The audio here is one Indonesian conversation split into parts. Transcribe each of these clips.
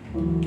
Kita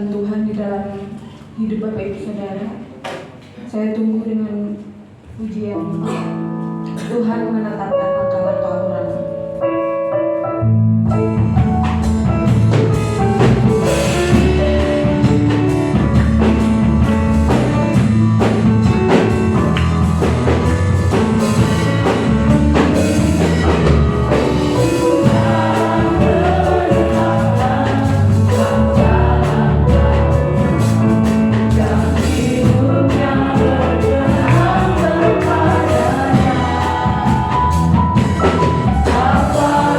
kedaulatan Tuhan di dalam hidup Bapak Ibu Saudara. Saya tunggu dengan pujian Tuhan menetapkan langkah-langkah orang. Apa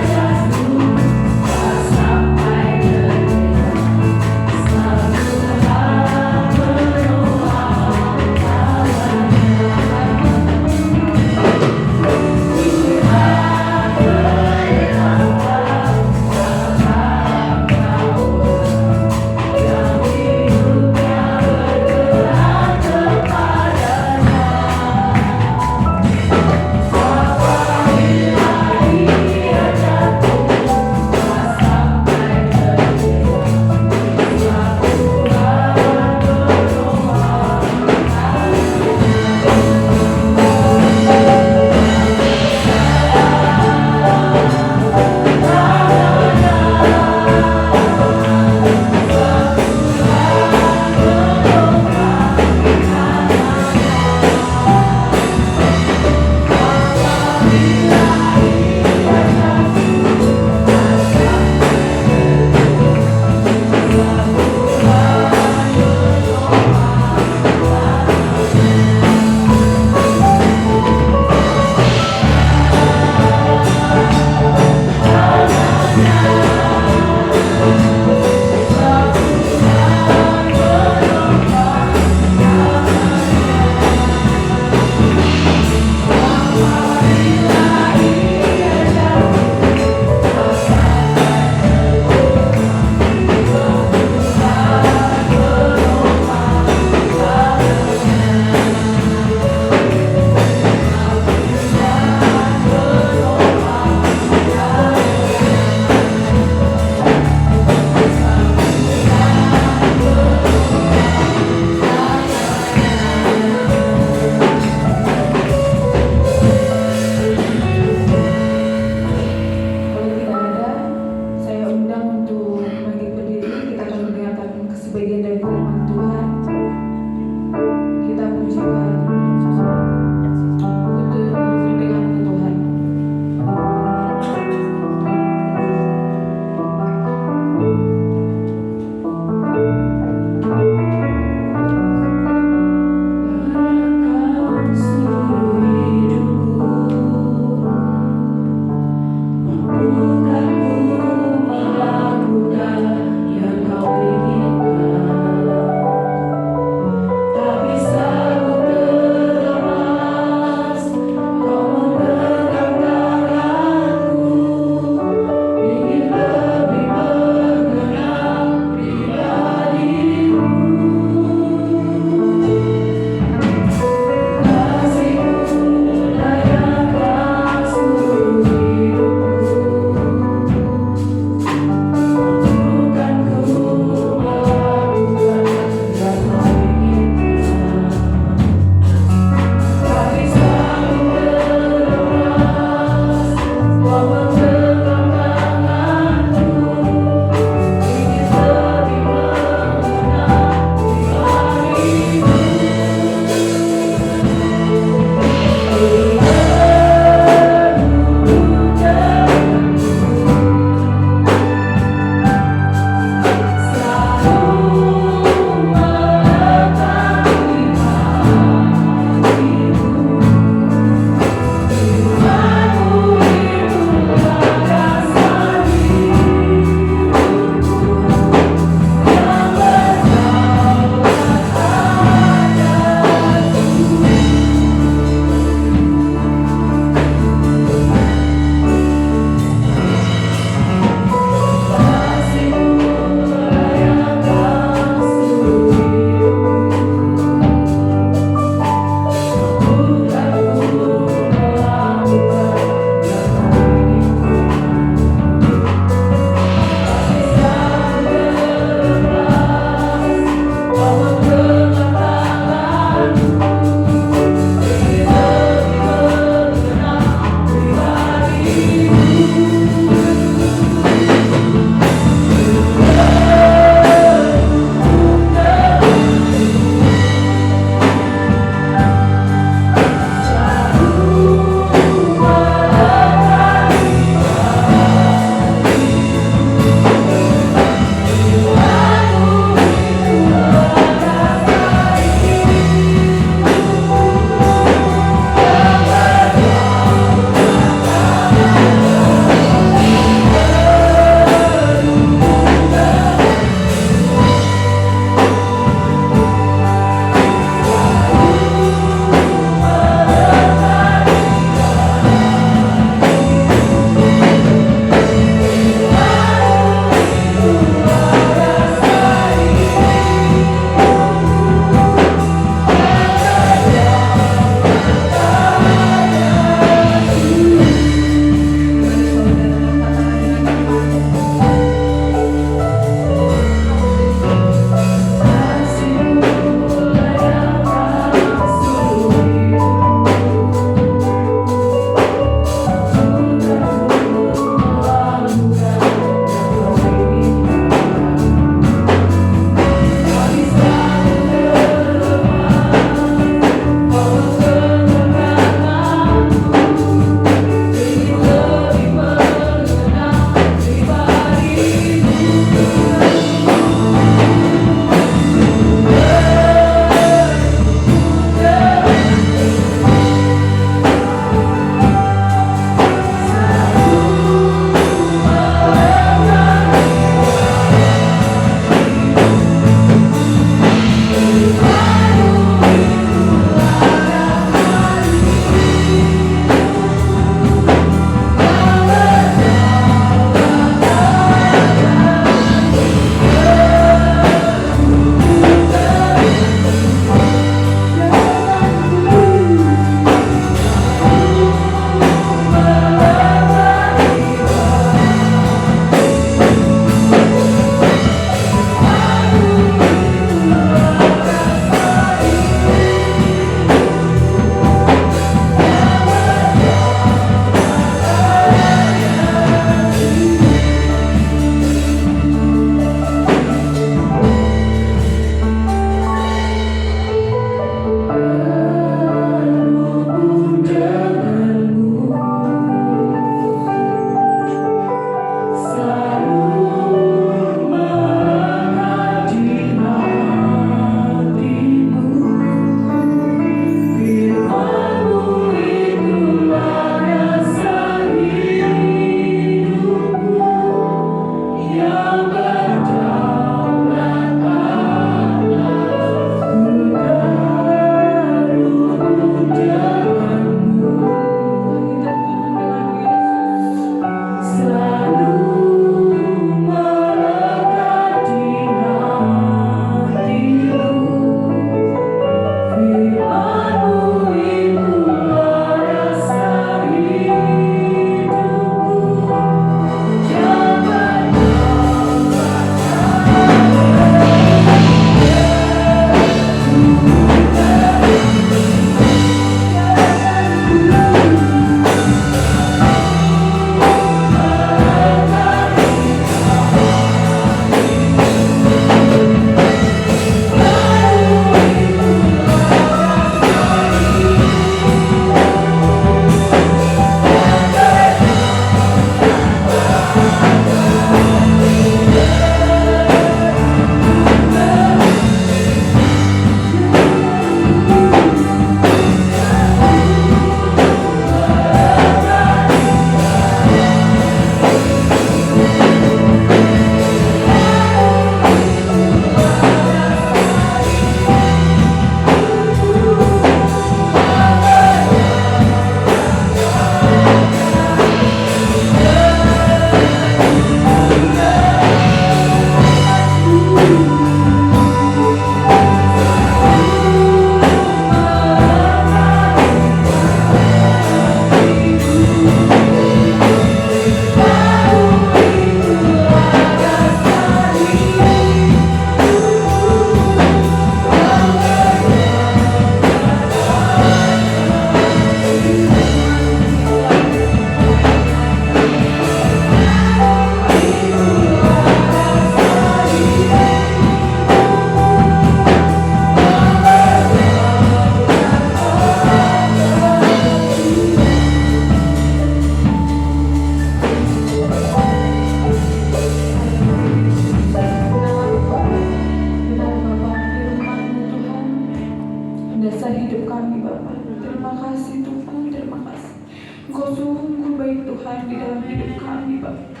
Engkau sungguh baik Tuhan di dalam hidup kami Bapak.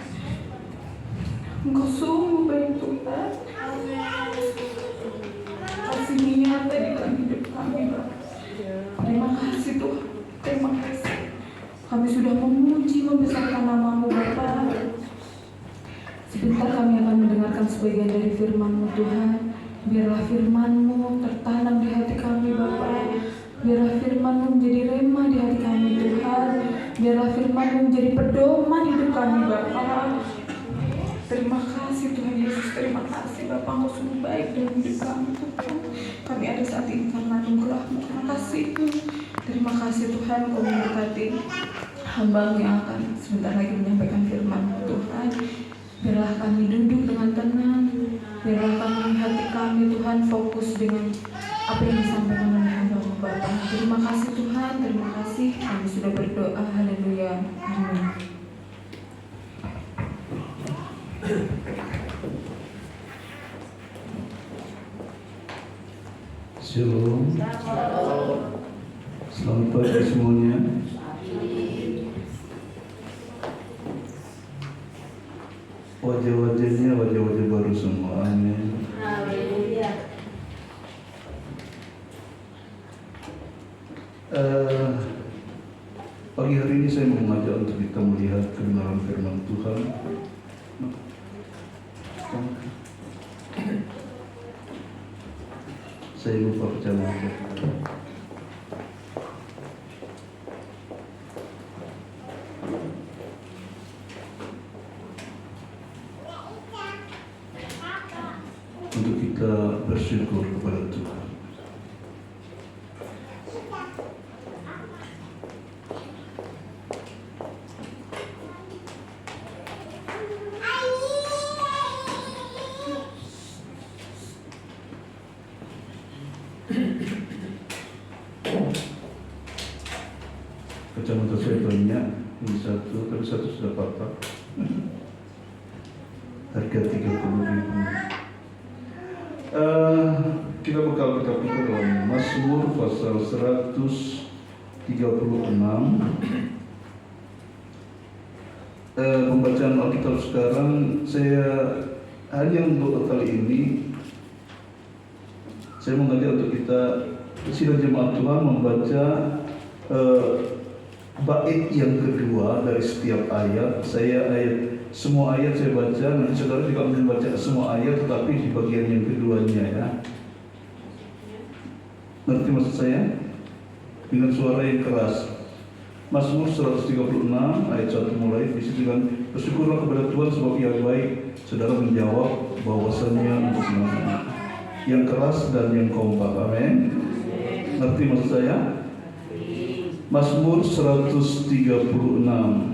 Engkau sungguh baik Tuhan. Kasih-Mu nyata di dalam hidup kami Bapak. Terima kasih Tuhan. Terima kasih. Kami sudah memuji membesarkan nama-Mu Bapa. Sebentar kami akan mendengarkan sebagian dari firman-Mu Tuhan. Biarlah firman-Mu tertanam di hati kami Bapa. Biarlah firman-Mu menjadi rema di hati kami Tuhan. Biarlah firman-Mu menjadi pedoman hidup kami Bapa. Terima kasih Tuhan Yesus. Terima kasih Bapa, Engkau sungguh baik dalam hidup kami Tuhan. Kami ada saat ini karena anugerah-Mu. Terima kasih. Terima kasih Tuhan, Engkau memberkati hamba-Mu yang akan sebentar lagi menyampaikan firman-Mu Tuhan. Biarlah kami duduk dengan tenang. Biarlah kami hati kami Tuhan fokus dengan apa yang disampaikan oleh hamba-Mu Bapa. Terima kasih Tuhan, terima kasih. Kami sudah berdoa. Haleluya. Amin. Shalom. Selamat pagi semuanya. Wajah-wajahnya wajah-wajah baru semua. Amin. Pagi hari ini saya mau mengajak untuk kita melihat kebenaran firman Tuhan. Saya lupa kacamata. Untuk kita bersyukur kepada Tuhan. Kacamata saya banyak, ini satu, tapi satu sudah patah. Harga 30.000. Kita bakal buka dalam Mazmur pasal 136. Pembacaan Alkitab sekarang saya hanya untuk kali ini saya mengajak untuk kita sidang jemaat Tuhan membaca bait yang kedua dari setiap ayat. Semua ayat saya baca, nanti saudara juga membaca semua ayat tetapi di bagian yang keduanya ya. Ngerti maksud saya? Dengan suara yang keras. Mazmur 136 ayat 1 mulai di situ kan, bersyukurlah kepada Tuhan sebab Ia baik. Saudara menjawab bahwasannya untuk semuanya. Yang keras dan yang kompak. Amin. Ngerti maksud saya? Mazmur 136.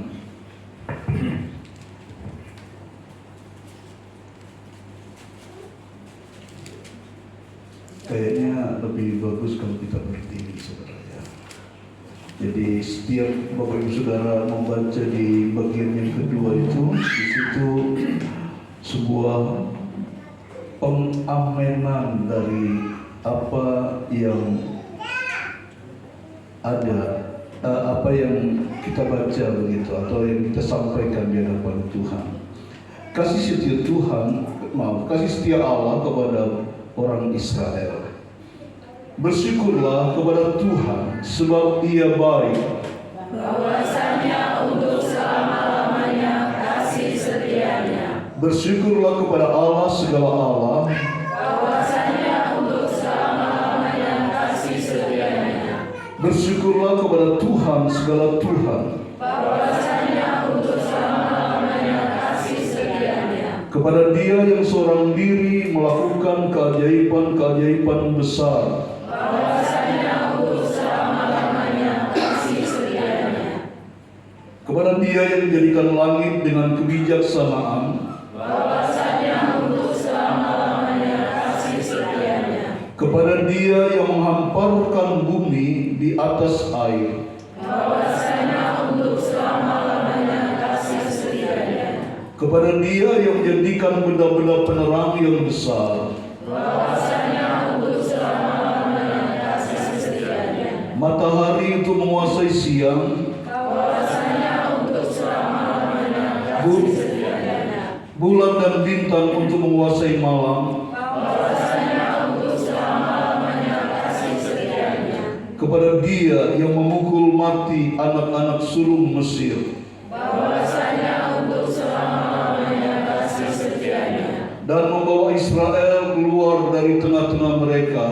Kayaknya lebih bagus kalau kita berdiri, saudara ya. Jadi setiap Bapak Ibu Saudara membaca di bagian yang kedua itu, di situ sebuah pengamenan dari apa yang ada, apa yang kita baca begitu, atau yang kita sampaikan di hadapan Tuhan. Kasih setia Allah kepada orang Israel. Bersyukurlah kepada Tuhan sebab Ia baik. Bahwasanya untuk selama-lamanya kasih setianya. Bersyukurlah kepada Allah segala Allah. Bahwasanya untuk selama-lamanya kasih setianya. Bersyukurlah kepada Tuhan segala Tuhan. Bahwasanya untuk selama-lamanya kasih setianya. Kepada Dia yang seorang diri melakukan keajaiban-keajaiban besar. Bahwasanya untuk selama-lamanya kasih setianya. Kepada Dia yang menjadikan langit dengan kebijaksanaan. Bahwasanya untuk selama-lamanya kasih setianya. Kepada Dia yang menghamparkan bumi di atas air. Bahwasanya untuk selama-lamanya kasih setianya. Kepada Dia yang menjadikan benda-benda penerang yang besar. Bahwasanya untuk selama-lamanya kasih setianya. Matahari untuk menguasai siang. Bahwasanya kasih setianya. Bulan dan bintang untuk menguasai malam. Bahwasanya untuk selama-lamanya kasih setianya. Kepada Dia yang memukul mati anak-anak sulung Mesir Bahwasanya untuk selama-lamanya kasih setianya. dan membawa Israel keluar dari tengah-tengah mereka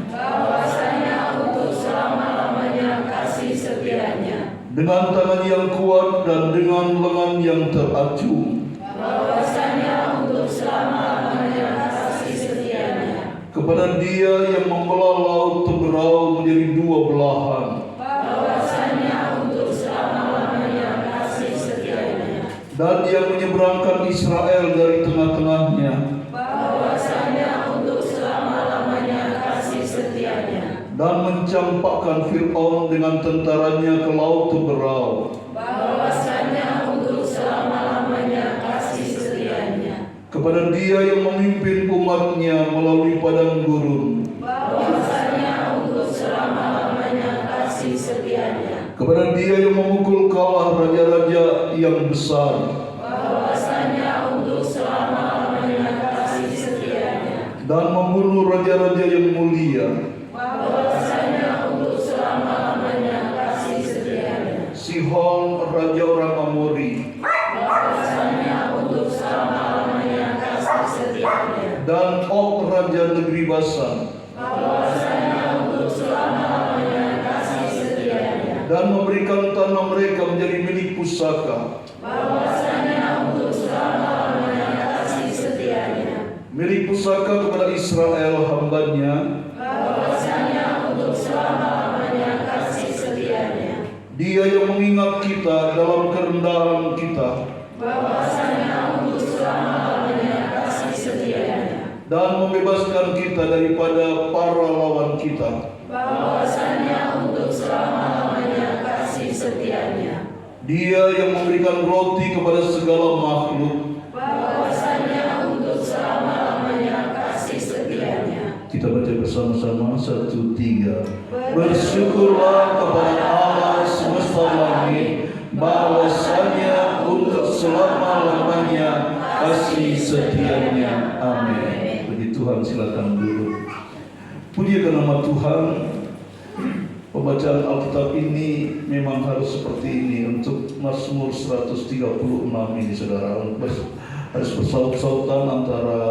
Bahwasanya untuk selama-lamanya kasih setianya. dengan tangan yang kuat dan dengan lengan yang teracung. Bahwasanya untuk selama-lamanya kasih setianya. Kepada Dia yang membelah laut Teberau menjadi dua belahan Bahwasanya untuk selama-lamanya kasih setianya. dan yang menyeberangkan Israel dari tengah-tengahnya Bahwasanya untuk selama-lamanya kasih setianya. dan mencampakkan Fir'aun dengan tentaranya ke laut Teberau. Bahwasanya untuk selama-lamanya kasih setianya. Kepada Dia yang memimpin umatnya melalui padang gurun. Bahwasanya untuk selama-lamanya kasih setianya. Kepada Dia yang memukul kalah raja-raja yang besar Bahwasanya untuk selama-lamanya kasih setianya. dan membunuh raja-raja yang mulia, Bahwasanya untuk selama-lamanya kasih setianya. Sihon raja orang Amori Bahwasanya untuk selama-lamanya kasih setianya. dan Og raja negeri Basan, Bahwasanya untuk selama-lamanya kasih setianya. dan memberikan tanah mereka menjadi milik pusaka, Bahwasanya untuk selama-lamanya kasih setianya. milik pusaka kepada Israel hamba-Nya. Bahwasanya untuk selama-lamanya kasih setianya. Dia yang mengingat kita dalam kerendahan kita Bahwasanya untuk selama-lamanya kasih setianya. dan membebaskan kita daripada para lawan kita. Bahwasanya untuk selama-lamanya kasih setianya. Dia yang memberikan roti kepada segala makhluk. Bahwasanya untuk selama-lamanya kasih setianya. Kita baca bersama-sama 1, 3. Bersyukurlah kepada Allah semesta langit, bahwasanya untuk selama-lamanya kasih setianya. Amin. Puji Tuhan, silakan duduk. Pujikan nama Tuhan. Pembacaan Alkitab ini memang harus seperti ini. Untuk Mazmur 136 ini, saudara, harus bersaut-sautan antara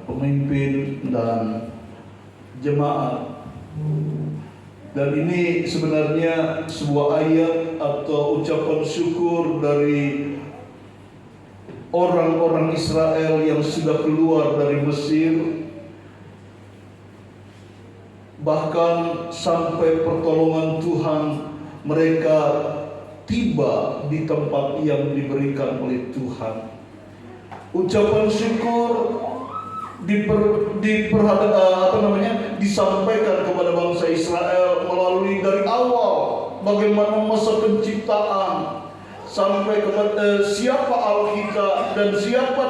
pemimpin dan jemaat. Dan ini sebenarnya sebuah ayat atau ucapan syukur dari orang-orang Israel yang sudah keluar dari Mesir, bahkan sampai pertolongan Tuhan mereka tiba di tempat yang diberikan oleh Tuhan. Ucapan syukur disampaikan kepada bangsa Israel melalui dari awal bagaimana masa penciptaan sampai kepada siapa Allah kita dan siapa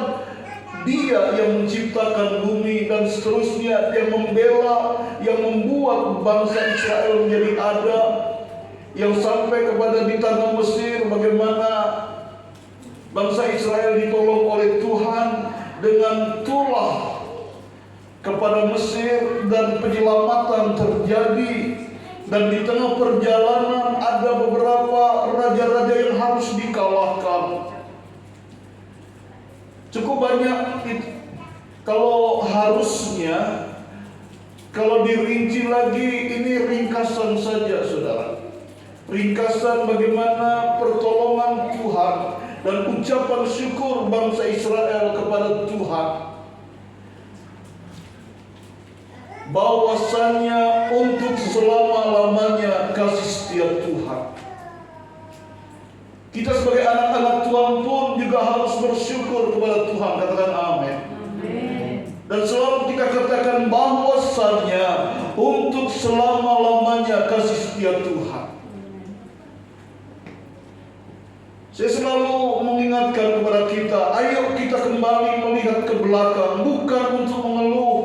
Dia yang menciptakan bumi dan seterusnya, yang membela, yang membuat bangsa Israel menjadi ada, yang sampai kepada di tanah Mesir bagaimana bangsa Israel ditolong oleh Tuhan dengan tulah kepada Mesir dan penyelamatan terjadi. Dan di tengah perjalanan ada beberapa raja-raja yang harus dikalahkan. Cukup banyak kalau harusnya, kalau dirinci lagi, ini ringkasan saja, saudara. Ringkasan bagaimana pertolongan Tuhan dan ucapan syukur bangsa Israel kepada Tuhan. Bahwasanya untuk selama-lamanya kasih setia Tuhan. Kita sebagai anak-anak Tuhan pun juga harus bersyukur kepada Tuhan. Katakan amin. Dan selalu kita katakan bahwasanya untuk selama-lamanya kasih setia Tuhan. Saya selalu mengingatkan kepada kita, ayo kita kembali melihat ke belakang, bukan untuk mengeluh,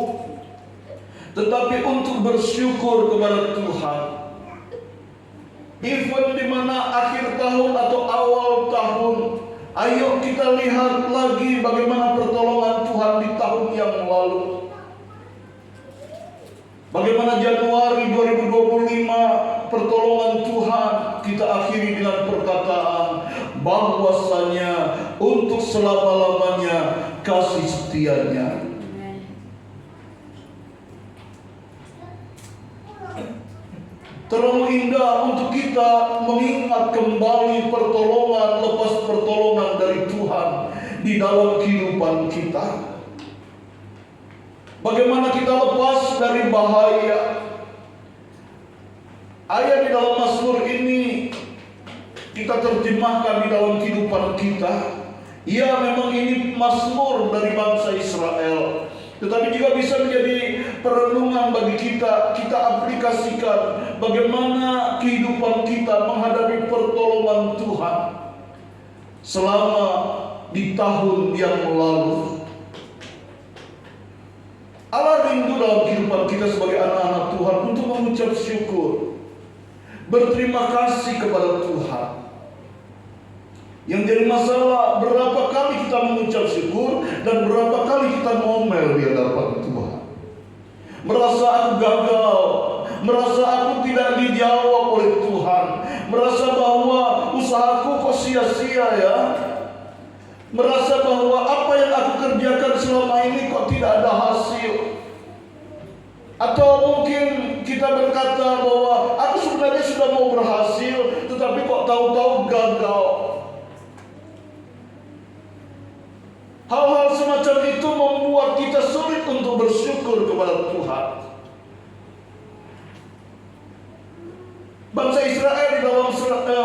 tetapi untuk bersyukur kepada Tuhan. Even di mana akhir tahun atau awal tahun Ayo kita lihat lagi bagaimana pertolongan Tuhan di tahun yang lalu. Bagaimana Januari 2025 pertolongan Tuhan kita akhiri dengan perkataan bahwasanya untuk selama-lamanya kasih setianya. Terlalu indah untuk kita mengingat kembali pertolongan lepas pertolongan dari Tuhan di dalam kehidupan kita. Bagaimana kita lepas dari bahaya. Ayat di dalam Mazmur ini kita terjemahkan di dalam kehidupan kita. Ya, memang ini Mazmur dari bangsa Israel, tetapi juga bisa menjadi perenungan bagi kita. Kita aplikasikan bagaimana kehidupan kita menghadapi pertolongan Tuhan selama di tahun yang lalu. Allah rindu dalam kehidupan kita sebagai anak-anak Tuhan untuk mengucap syukur, berterima kasih kepada Tuhan. Yang jadi masalah, berapa kali kita mengucap syukur dan berapa kali kita ngomel di hadapan Tuhan. Merasa aku gagal, merasa aku tidak dijawab oleh Tuhan, merasa bahwa usahaku kok sia-sia ya, merasa bahwa apa yang aku kerjakan selama ini kok tidak ada hasil. Atau mungkin kita berkata bahwa aku sebenarnya sudah mau berhasil, tetapi kok tahu-tahu gagal. Hal-hal semacam itu membuat kita sulit untuk bersyukur kepada Tuhan. Bangsa Israel di dalam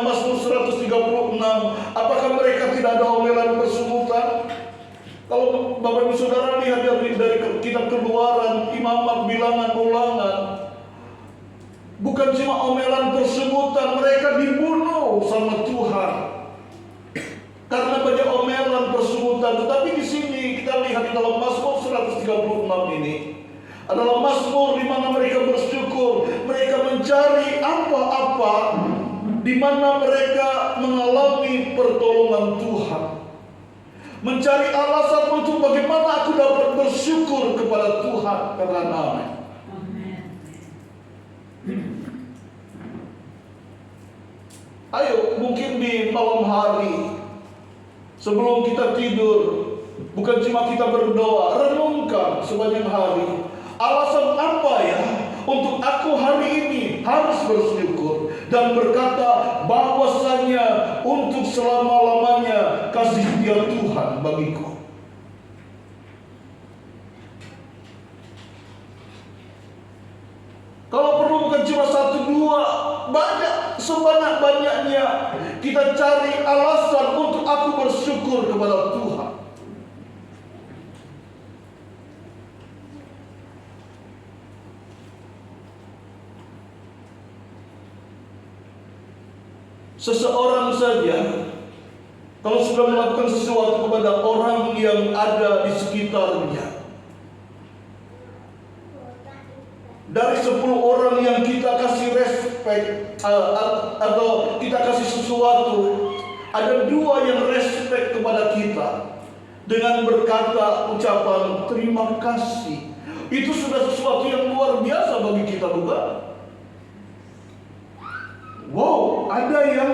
Mazmur 136, apakah mereka tidak ada omelan persungutan? Kalau Bapak Ibu Saudara lihat dari kitab Keluaran, Imamat, Bilangan, Ulangan, bukan cuma omelan persungutan, mereka dibunuh sama Tuhan karena banyak omelan persungutan. Tetapi di sini kita lihat di dalam Mazmur 136 ini adalah Mazmur di mana mereka bersyukur, mereka mencari apa-apa di mana mereka mengalami pertolongan Tuhan, mencari alasan untuk bagaimana aku dapat bersyukur kepada Tuhan. Karena ayo, mungkin di malam hari sebelum kita tidur, bukan cuma kita berdoa, renungkan sepanjang hari. Alasan apa ya untuk aku hari ini harus bersyukur dan berkata bahwasanya untuk selama-lamanya kasih setia Tuhan bagiku. Kalau perlu bukan cuma satu dua, banyak, sebanyak-banyaknya kita cari alasan untuk aku bersyukur kepada Tuhan. Seseorang saja kalau sudah melakukan sesuatu kepada orang yang ada di sekitarnya, dari 10 orang yang kita kasih respect atau kita kasih sesuatu, ada 2 yang respect kepada kita dengan berkata ucapan terima kasih. Itu sudah sesuatu yang luar biasa bagi kita, bukan? Wow, ada yang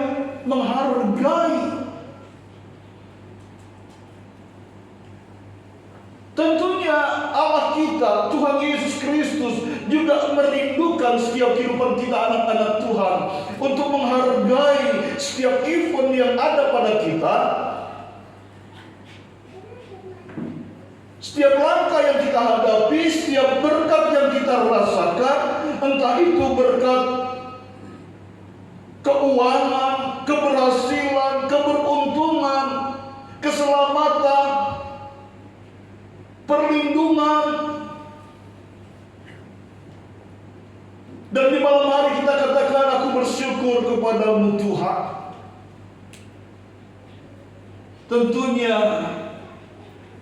menghargai. Tentunya Allah kita, Tuhan Yesus Kristus, juga merindukan setiap kehidupan kita anak-anak Tuhan untuk menghargai setiap event yang ada pada kita, setiap langkah yang kita hadapi, setiap berkat yang kita rasakan, entah itu berkat keuangan, keberhasilan, keberuntungan, keselamatan, perlindungan. Dan di malam hari kita katakan aku bersyukur kepadamu Tuhan. Tentunya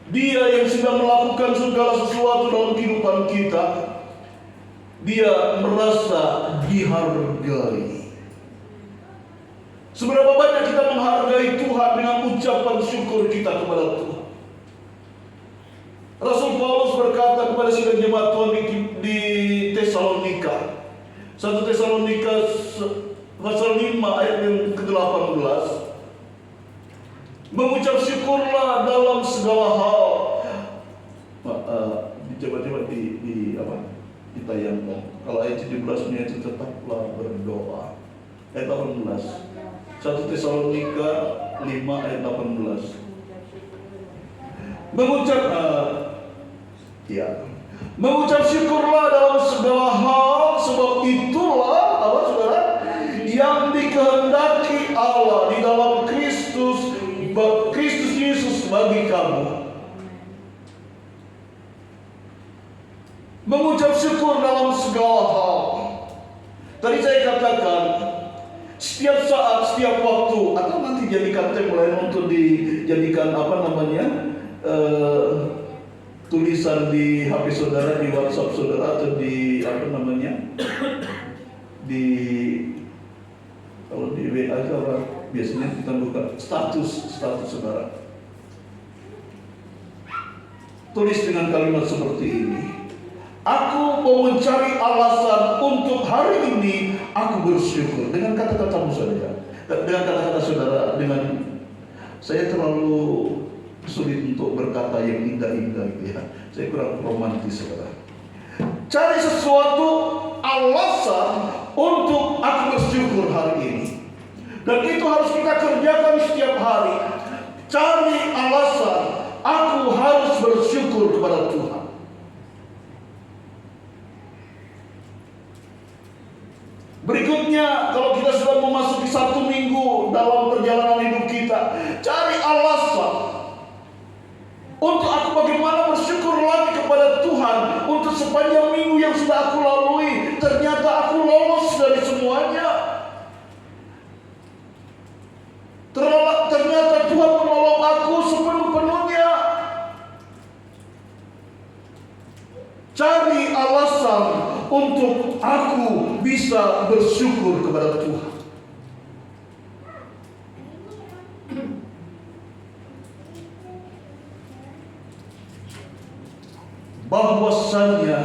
Dia yang sudah melakukan segala sesuatu dalam kehidupan kita, Dia merasa dihargai. Seberapa banyak kita menghargai Tuhan dengan ucapan syukur kita kepada Tuhan. Rasul Paulus berkata kepada sidang jemaat Tuhan di Tesalonika, 1 Tesalonika pasal 5 ayat yang ke-18, mengucap syukurlah dalam segala hal. Coba-coba ditayangkan. Kalau ayat 17-nya itu tetaplah berdoa. Ayat 18. 1 Tesalonika 5 ayat 18. Mengucap syukurlah dalam segala hal, sebab itulah apa saudara? Yang dikehendaki Allah di dalam Kristus Yesus bagi kamu. Mengucap syukur dalam segala hal. Tadi saya katakan, setiap saat, setiap waktu, atau nanti jadikan template untuk dijadikan tulisan di HP saudara, di WhatsApp saudara, atau di kalau di WA itu biasanya kita buka status saudara. Tulis dengan kalimat seperti ini: aku mau mencari alasan untuk hari ini aku bersyukur. Dengan kata-katamu saja, dengan kata-kata saudara. Dengan saya terlalu sulit untuk berkata yang indah-indah gitu ya. Saya kurang romantis saudara. Cari sesuatu alasan untuk aku bersyukur hari ini. Dan itu harus kita kerjakan setiap hari. Cari alasan aku harus bersyukur kepada Tuhan. Berikutnya, kalau kita sudah memasuki 1 minggu dalam perjalanan hidup kita, cari alasan untuk aku bagaimana bersyukur lagi kepada Tuhan untuk sepanjang minggu yang sudah aku lalui. Ternyata aku lolos dari semuanya. Ternyata Tuhan menolong aku sepenuh-penuhnya. Cari alasan untuk aku bisa bersyukur kepada Tuhan. Bahwasannya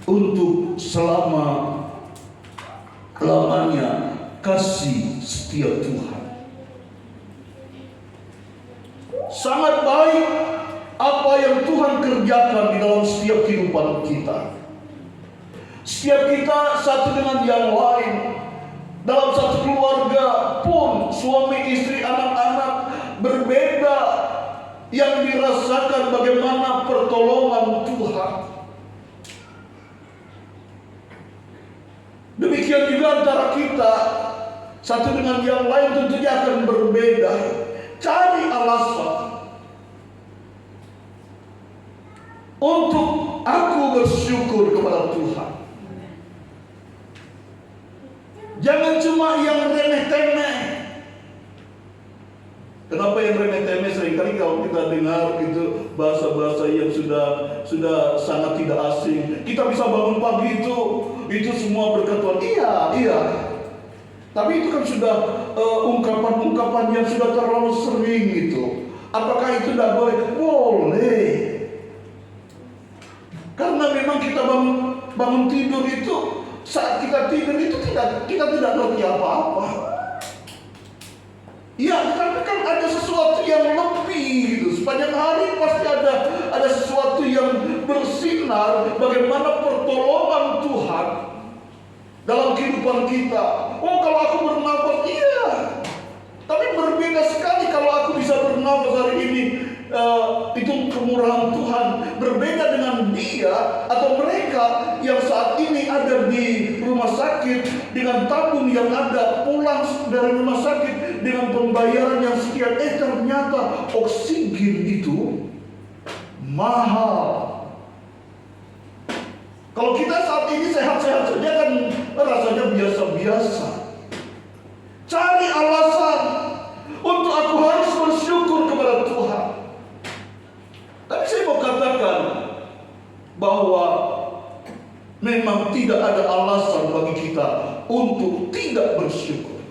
untuk selama-lamanya kasih setia Tuhan. Sangat baik apa yang Tuhan kerjakan di dalam setiap kehidupan kita. Setiap kita satu dengan yang lain. Dalam satu keluarga pun, suami, istri, anak-anak berbeda yang dirasakan bagaimana pertolongan Tuhan. Demikian juga antara kita satu dengan yang lain tentunya akan berbeda. Cari alasan untuk aku bersyukur kepada Tuhan. Jangan cuma yang remeh-temeh. Kenapa yang remeh-temeh? Seringkali kalau kita dengar gitu bahasa-bahasa yang sudah sangat tidak asing. Kita bisa bangun pagi itu semua berkat Tuhan. Iya. Tapi itu kan sudah ungkapan-ungkapan yang sudah terlalu sering gitu. Apakah itu tidak boleh? Boleh. Karena memang kita bangun tidur itu, saat kita tidur itu kita tidak ngerti apa-apa. Ya, tapi kan ada sesuatu yang lebih gitu. Sepanjang hari pasti ada sesuatu yang bersinar bagaimana pertolongan Tuhan dalam kehidupan kita. Oh, kalau aku bernafas, iya. Tapi berbeda sekali kalau aku bisa bernafas hari ini. Itu kemurahan Tuhan. Berbeda dengan dia atau mereka yang saat ini ada di rumah sakit dengan tabung yang ada, pulang dari rumah sakit dengan pembayaran yang sekian. Ternyata oksigen itu mahal. Kalau kita saat ini sehat-sehat saja kan rasanya biasa-biasa. Cari alasan untuk aku harus bersyukur kepada Tuhan. Tapi saya mau katakan bahwa memang tidak ada alasan bagi kita untuk tidak bersyukur.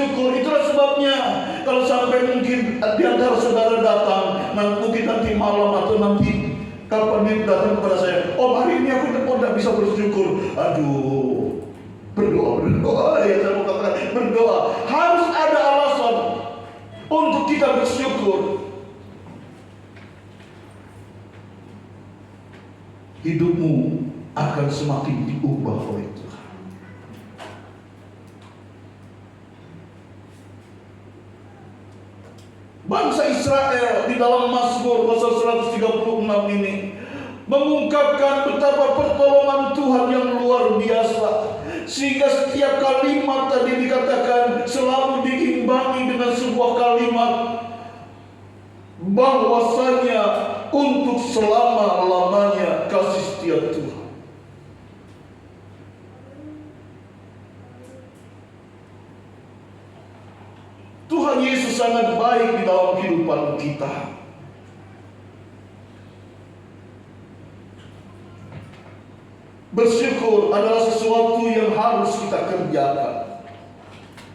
bersyukur. Itulah sebabnya kalau sampai mungkin di antara saudara datang, mungkin nanti malam atau nanti kapan dia datang kepada saya, oh hari ini aku tidak bisa bersyukur. Aduh, berdoa ya, saya mau katakan berdoa. Harus ada alasan untuk kita bersyukur. Hidupmu akan semakin diubah oleh Tuhan. Bangsa Israel di dalam Mazmur pasal 136 ini mengungkapkan betapa pertolongan Tuhan yang luar biasa, sehingga setiap kalimat tadi dikatakan selalu diimbangi dengan sebuah kalimat bahwasanya untuk selama-lamanya kasih setia Tuhan. Tuhan Yesus sangat baik di dalam kehidupan kita. Bersyukur adalah sesuatu yang harus kita kerjakan,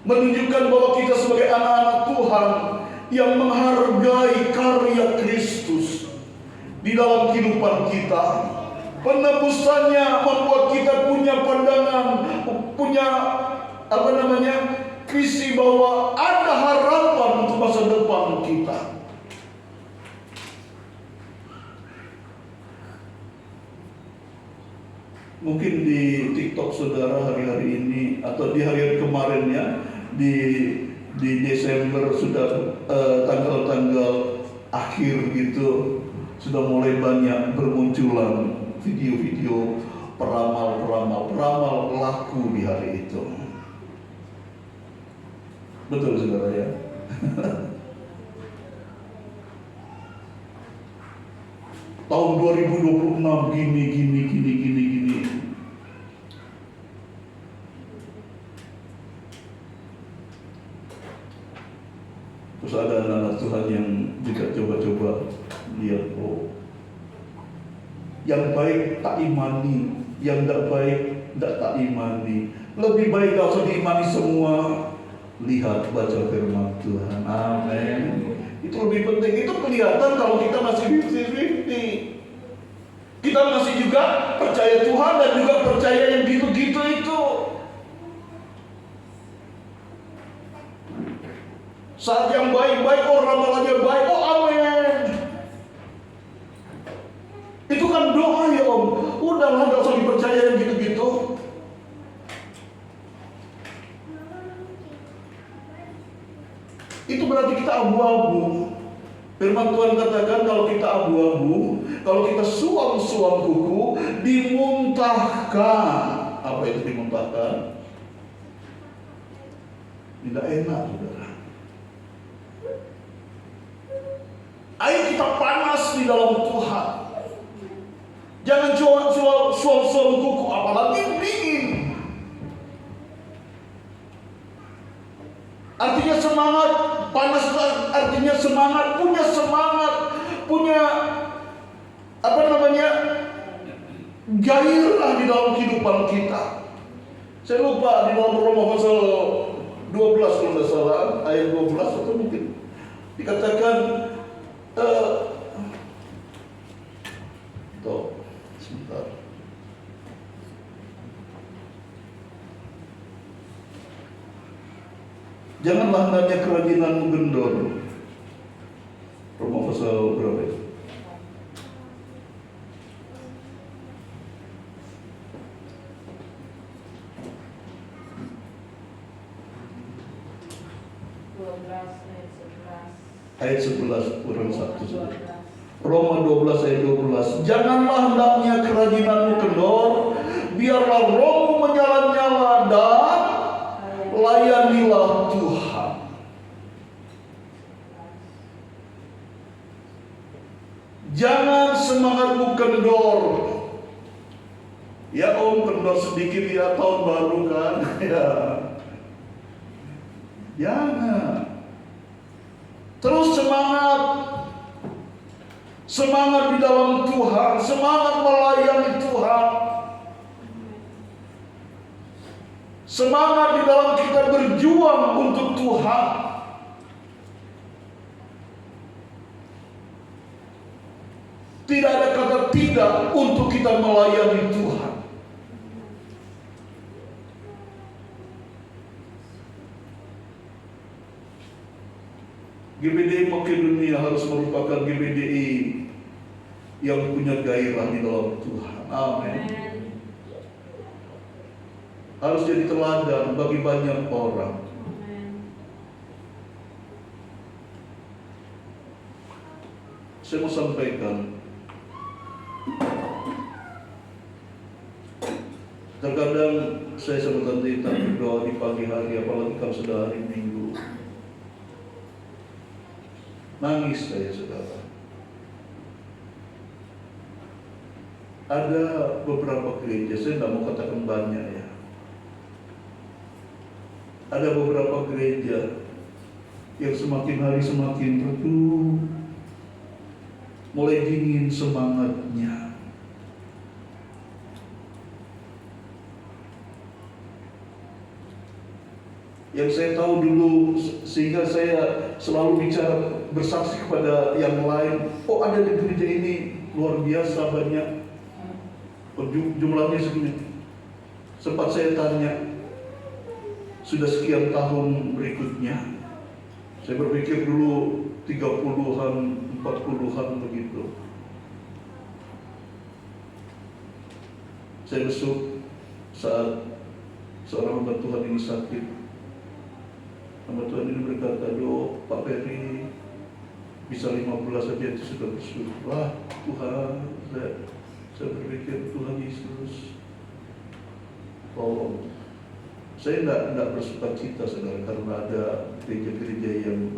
menunjukkan bahwa kita sebagai anak-anak Tuhan yang menghargai karya Kristus di dalam kehidupan kita. Penebusannya membuat kita punya pandangan, punya visi bahwa ada harapan untuk masa depan kita. Mungkin di TikTok saudara hari-hari ini atau di hari-hari kemarinnya di Desember sudah tanggal-tanggal akhir gitu sudah mulai banyak bermunculan video-video peramal laku di hari itu. Betul saudara ya. Tahun 2026 gini. Terus ada anak-anak Tuhan yang juga coba-coba lihat, oh, yang baik tak imani, yang tidak baik tidak tak imani. Lebih baik gak usah diimani semua. Lihat, baca firman Tuhan. Amin. Itu lebih penting. Itu kelihatan kalau kita masih 50-50. Kita masih juga percaya Tuhan dan juga percaya yang gitu-gitu itu. Saat yang baik-baik, oh ramalannya baik, oh amin. Itu kan doa ya Om. Udahlah, gak usah dipercaya yang gitu-gitu. Itu berarti kita abu-abu. Firman Tuhan katakan kalau kita abu-abu, kalau kita suam-suam kuku, dimuntahkan. Apa itu dimuntahkan? Tidak enak, saudara. Ayo kita panas di dalam Tuhan. Jangan cuma suam-suam kuku, apalagi dingin. Artinya semangat, panas artinya semangat, punya gairah di dalam kehidupan kita. Saya lupa di dalam Roma pasal 12 kalau tidak salah, ayat 12 atau mungkin dikatakan sebentar. Janganlah hendaknya kerajinanmu kendor. Roma pasal berapa? Ayat 11 kurang 1. Roma 12 ayat 12. Janganlah hendaknya kerajinanmu kendor, biarlah rohmu menyala-nyala dan layanilah Tuhan. Jangan semangatmu kendor. Ya Om, kendor sedikit ya, tahun baru kan. Ya. Jangan. Terus semangat di dalam Tuhan, semangat melayani Tuhan. semangat di dalam kita berjuang untuk Tuhan. Tidak ada kata tidak untuk kita melayani Tuhan. GBDI Makedonia harus merupakan GBDI yang punya gairah di dalam Tuhan. Amin. Harus jadi teladan bagi banyak orang. Saya mau sampaikan, terkadang saya sama Tante Ita berdoa di pagi hari, apalagi kalau sudah hari Minggu. Nangis saya, saudara. Ada beberapa gereja, saya tidak mau katakan banyak ya. Ada beberapa gereja yang semakin hari semakin redup, mulai dingin semangatnya. Yang saya tahu dulu, sehingga saya selalu bicara, bersaksi kepada yang lain. Oh, ada di gereja ini luar biasa banyak, jumlahnya segini. Sempat saya tanya, sudah sekian tahun berikutnya. Saya berpikir dulu 30-an, 40-an begitu. Saya besuk saat seorang hamba Tuhan ini sakit. Hamba Tuhan ini berkata, "Dok, Pak Ferry bisa 15 saja itu sudah bersyukur." Wah, Tuhan, saya berpikir, Tuhan Yesus, tolong. Saya tidak bersuka cita, saudara, karena ada gereja-gereja yang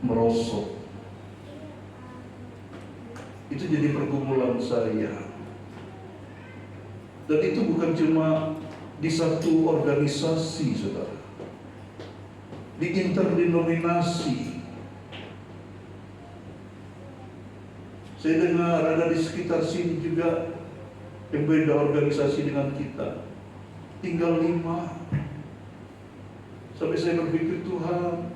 merosot. Itu jadi pergumulan saya. Dan itu bukan cuma di satu organisasi, saudara, di interdenominasi. Saya dengar ada di sekitar sini juga yang beda organisasi dengan kita, tinggal 5. Sampai saya berpikir, Tuhan,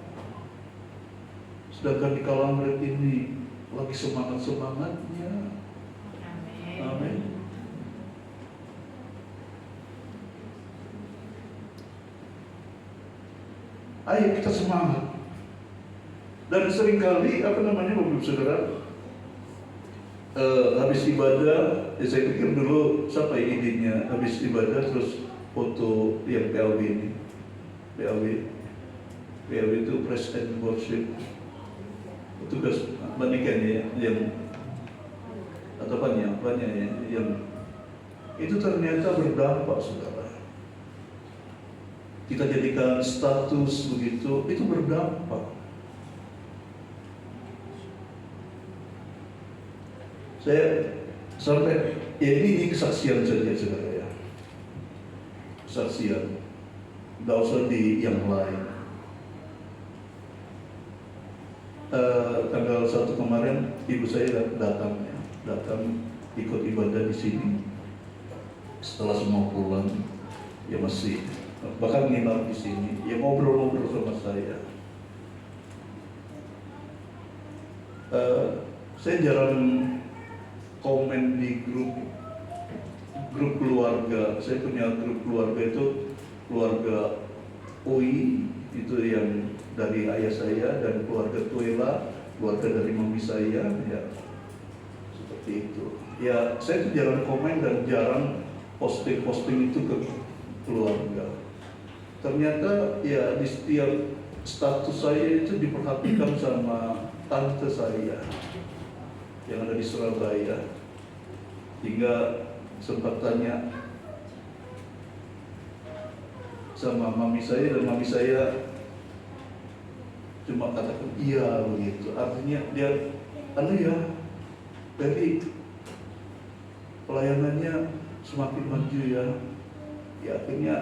sedangkan di Kalambret ini lagi semangat-semangatnya. Amin. Ayo kita semangat. Dan seringkali Bapak Saudara, habis ibadah, saya pikir dulu siapa idenya, habis ibadah terus foto yang PLB ini. PLB itu Praise and Worship, tugas panikan ya, yang atau banyak ya, yang itu ternyata berdampak, saudara. Kita jadikan status begitu, itu berdampak. Saya sampai ya ini kesaksian saja, saudara ya. Kesaksian, tidak usah di yang lain. Tanggal 1 kemarin ibu saya datang ikut ibadah di sini. Setelah semua pulang, ya masih bahkan nginap di sini, ya ngobrol-ngobrol sama saya. Saya jarang komen di grup keluarga. Saya punya grup keluarga, itu keluarga UI, itu yang dari ayah saya, dan keluarga Tuela, keluarga dari mami saya, ya seperti itu. Ya saya tuh jarang komen dan jarang posting itu ke keluarga. Ternyata ya di setiap status saya itu diperhatikan sama tante saya yang ada di Surabaya, hingga sempat tanya sama mami saya, dan mami saya cuma katakan iya begitu. Artinya dia ya, jadi pelayanannya semakin maju ya. Ya akhirnya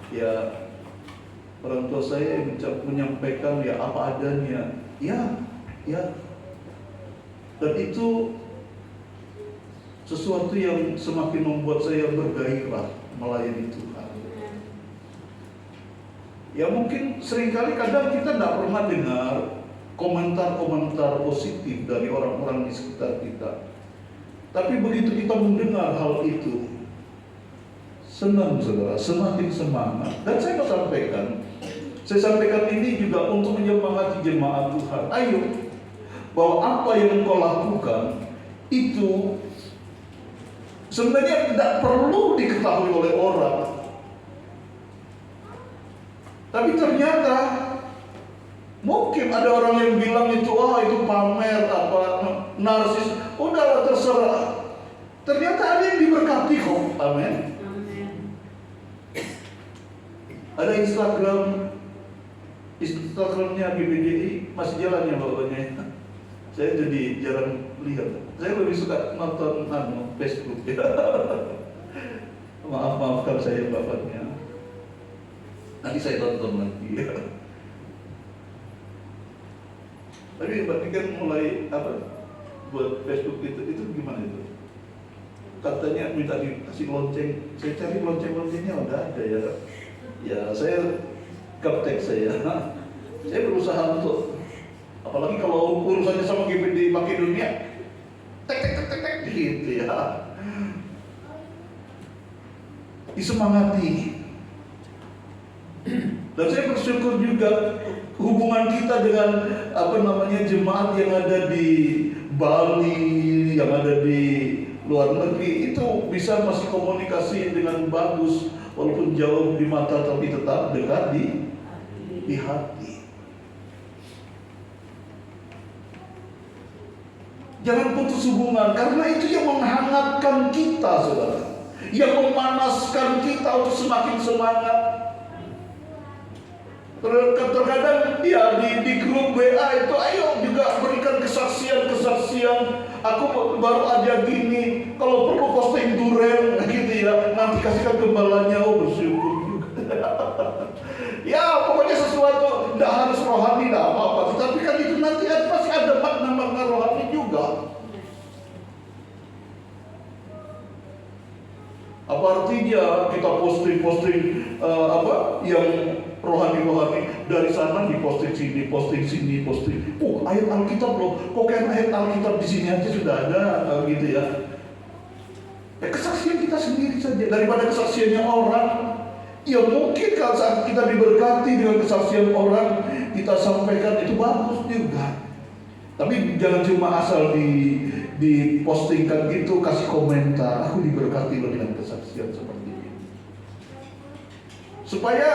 ya orang tua saya menyampaikan ya apa adanya. Ya. Dan itu sesuatu yang semakin membuat saya bergairah melayani Tuhan. Ya mungkin seringkali kadang kita tidak pernah dengar komentar-komentar positif dari orang-orang di sekitar kita. Tapi begitu kita mendengar hal itu, senang saudara, semakin semangat. Dan saya sampaikan ini juga untuk menyemangati jemaat Tuhan. Ayo, bahwa apa yang kau lakukan itu sebenarnya tidak perlu diketahui oleh orang. Tapi ternyata mungkin ada orang yang bilang itu itu pamer, narsis. Udahlah, terserah. Ternyata ada yang diberkati kok. Amin. Ada Instagramnya GBJI masih jalan ya bapaknya. Saya jadi jarang lihat. Saya lebih suka nonton Facebook ya. Maafkan saya bapaknya. Nanti saya tonton lagi ya. Tapi Mbak kan mulai buat Facebook itu gimana itu? Katanya minta dikasih lonceng. Saya cari lonceng-loncengnya udah ada ya. Ya saya gaptek saya berusaha untuk, apalagi kalau urusannya sama GPD Makedonia, tek gitu ya. Disemangati. Dan saya bersyukur juga hubungan kita dengan jemaat yang ada di Bali, yang ada di luar negeri itu bisa masih komunikasi dengan bagus, walaupun jauh di mata tapi tetap dekat di hati. Jangan putus hubungan, karena itu yang menghangatkan kita, saudara, yang memanaskan kita untuk semakin semangat. Terkadang ya di grup WA itu ayo juga berikan kesaksian. Aku baru aja gini, kalau perlu posting duren gitu ya, nanti kasihkan gembalanya. Bersyukur juga. Ya pokoknya sesuatu, tidak harus rohani, tidak apa-apa. Tapi kan itu nanti pasti ada makna-makna rohani juga. Apa artinya kita posting yang rohani dari sana posting sini. Ayat Alkitab loh. Kok kan ayat Alkitab di sini aja sudah ada gitu ya. Kesaksian kita sendiri saja daripada kesaksiannya orang. Ya mungkin kalau saat kita diberkati dengan kesaksian orang, kita sampaikan itu bagus juga. Tapi jangan cuma asal dipostingkan gitu, kasih komentar, aku diberkati loh dengan kesaksian seperti ini. Supaya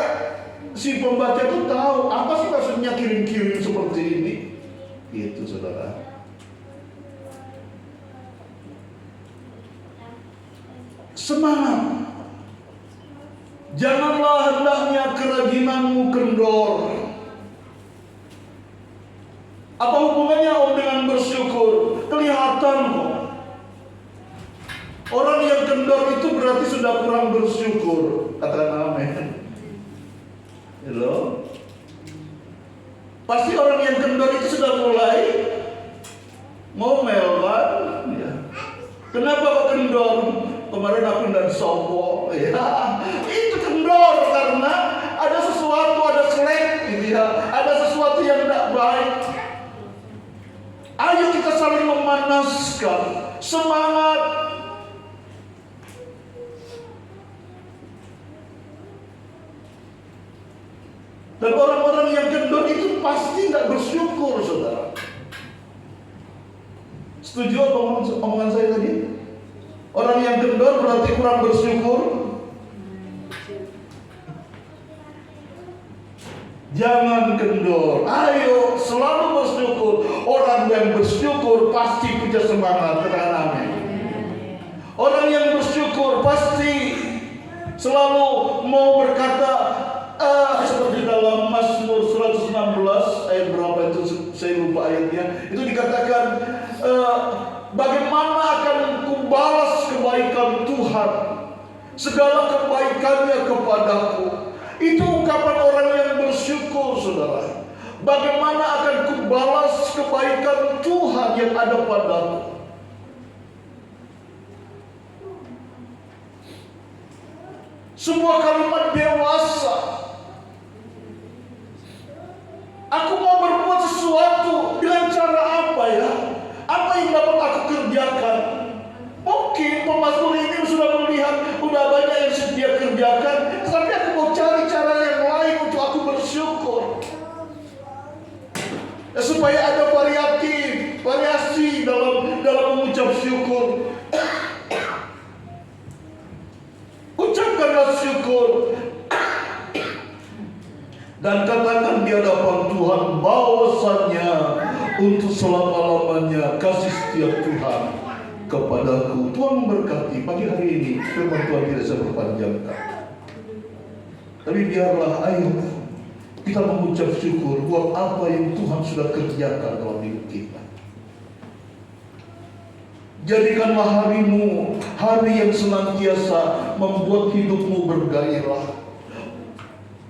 si pembaca itu tahu apa sih maksudnya kirim-kirim seperti ini. Gitu saudara. Semangat. Janganlah hendaknya kerajinanmu kendor. Apa hubungannya Om dengan bersyukur? Kelihatan kok. Orang yang kendor itu berarti sudah kurang bersyukur. Katakan amin. Halo? Pasti orang yang kendor itu sudah mulai ngomel kan? Ya. Kenapa kok kendor? Kemarin aku tidak sopo. Ya. Itu kendor karena ada sesuatu, ada selek gitu ya. Ada sesuatu yang tidak baik. Ayo kita saling memanaskan semangat. Dan orang-orang yang kendor itu pasti tidak bersyukur, saudara. Setuju omongan saya tadi? Orang yang kendor berarti kurang bersyukur. Jangan kendor. Ayo selalu bersyukur. Orang yang bersyukur pasti punya semangat. Katakan amin. Orang yang bersyukur pasti selalu mau berkata seperti dalam Mazmur 116 ayat berapa itu saya lupa ayatnya. Itu dikatakan bagaimana akan kubalas kebaikan Tuhan, segala kebaikannya kepadaku. Itu ungkapan orang yang bersyukur, saudara. Bagaimana akan kubalas kebaikan Tuhan yang ada padaku. sebuah kalimat dewasa. Aku mau berbuat sesuatu dengan cara apa ya? Apa yang dapat aku kerjakan? Mungkin pemazmur ini sudah melihat udah banyak yang dia kerjakan, tapi aku mau cari cara yang lain untuk aku bersyukur. Ya, supaya ada variasi dalam mengucap syukur. Ucapkanlah syukur dan katakan di hadapan Tuhan bahwasannya untuk selama-lamanya kasih setiap Tuhan kepadaku. Tuhan memberkati pagi hari ini. Firman Tuhan tidak saya perpanjangkan, tapi biarlah ayo kita mengucap syukur buat apa yang Tuhan sudah kerjakan dalam hidup kita. Jadikanlah harimu hari yang senantiasa membuat hidupmu bergairah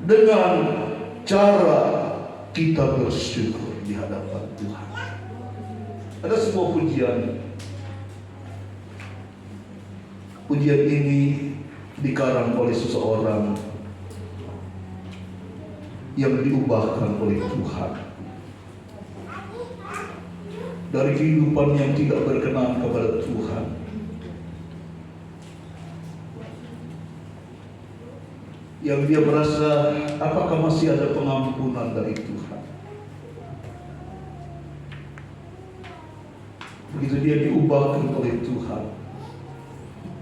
dengan cara kita bersyukur di hadapan Tuhan. Ada sebuah pujian. Pujian ini dikarang oleh seseorang yang diubahkan oleh Tuhan dari kehidupan yang tidak berkenan kepada Tuhan. Yang dia merasa apakah masih ada pengampunan dari Tuhan. Begitu dia diubahkan oleh Tuhan,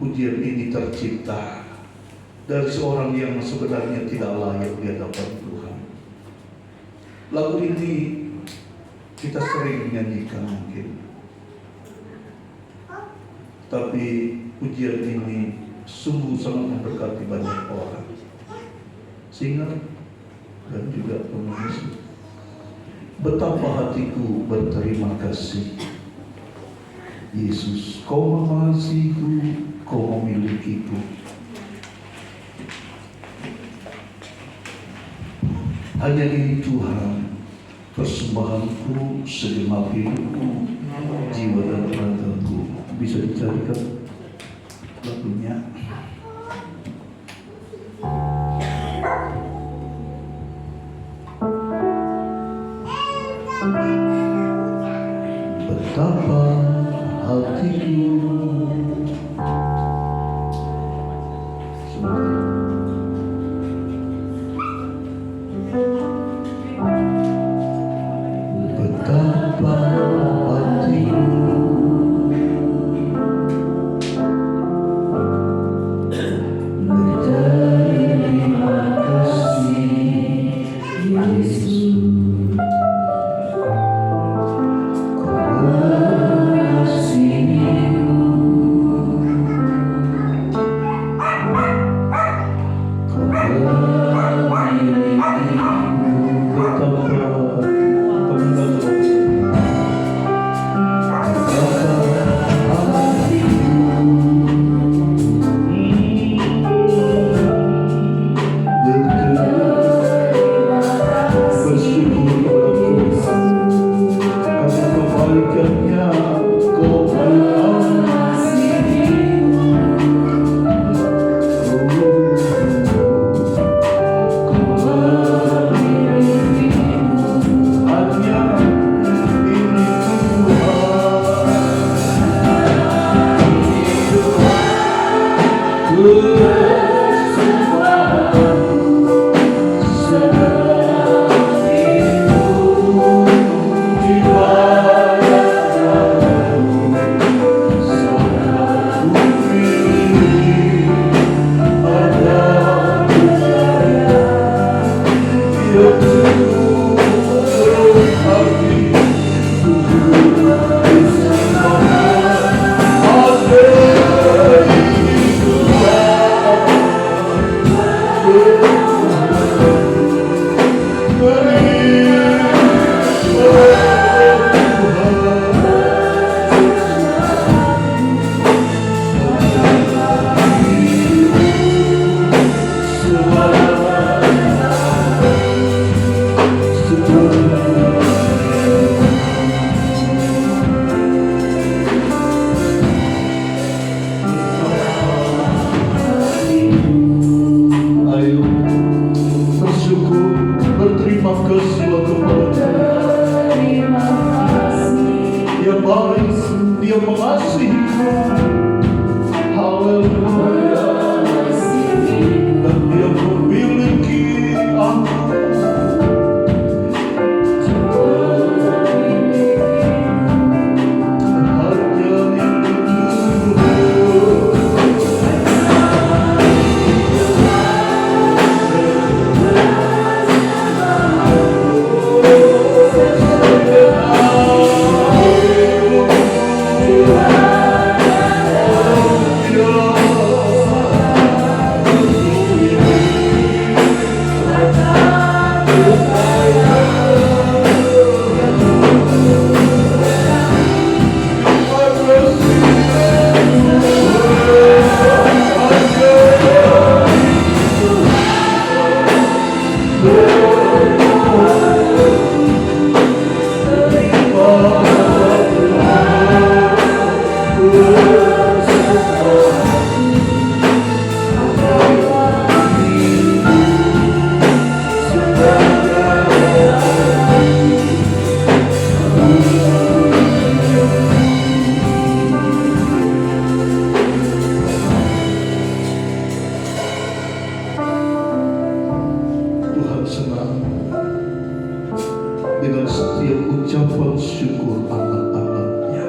pujian ini tercipta dari seorang yang sebenarnya tidak layak di hadapan Tuhan. Lagu ini kita sering menyanyikan mungkin, tapi pujian ini sungguh sangat memberkati banyak orang, singer dan juga penulis. Betapa hatiku berterima kasih, Yesus, kau mengasihiku, kau memilikiku. Hanya ini Tuhan, persembahanku, segenap hidupku, jiwa dan ragaku. Bisa dicarikan lagunya. Betapa hatiku Terima kasihlah kepada Terima kasih. Dia baik, Dia mengasihi. Haleluya. Dan Dia memiliki aku. Tuhan senang dengan setiap ucapan syukur anak-anaknya.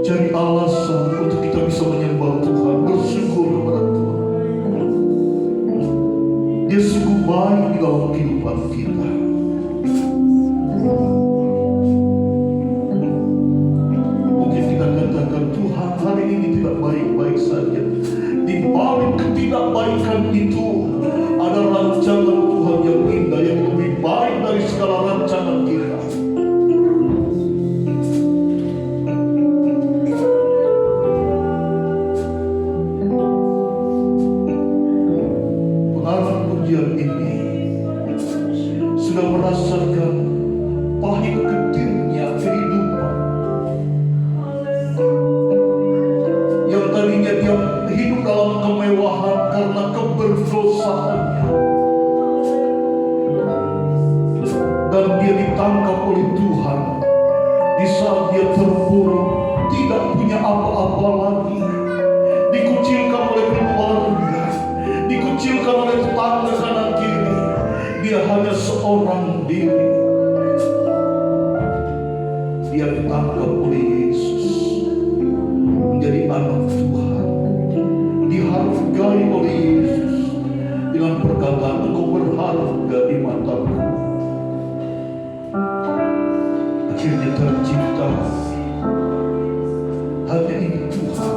Cari alasan untuk kita bisa menyembah Tuhan, bersyukur kepada Tuhan. Dia sungguh baik di dalam kehidupan kita. Mungkin kita katakan, Tuhan hari ini tidak baik-baik saja. Di balik ketidakbaikan itu ada rancangan Tuhan yang indah, yang lebih baik dari segala rancangan kita. Pengarang pujian ini sudah merasakan pahit getirnya kehidupan. Yang tadinya dia hidup dalam kemewahan karena keberdosaannya, dan dia ditangkap oleh Tuhan di saat dia terpuruk, tidak punya apa-apa lagi, dikucilkan oleh keluarga, dikucilkan oleh tetangga kanan kiri. Dia hanya seorang diri. Dia ditangkap oleh Yesus, menjadi anak Tuhan, dihargai oleh Yesus dengan perkataan, engkau berharga di mataku. Akhirnya tercipta hanya ini Tuhan,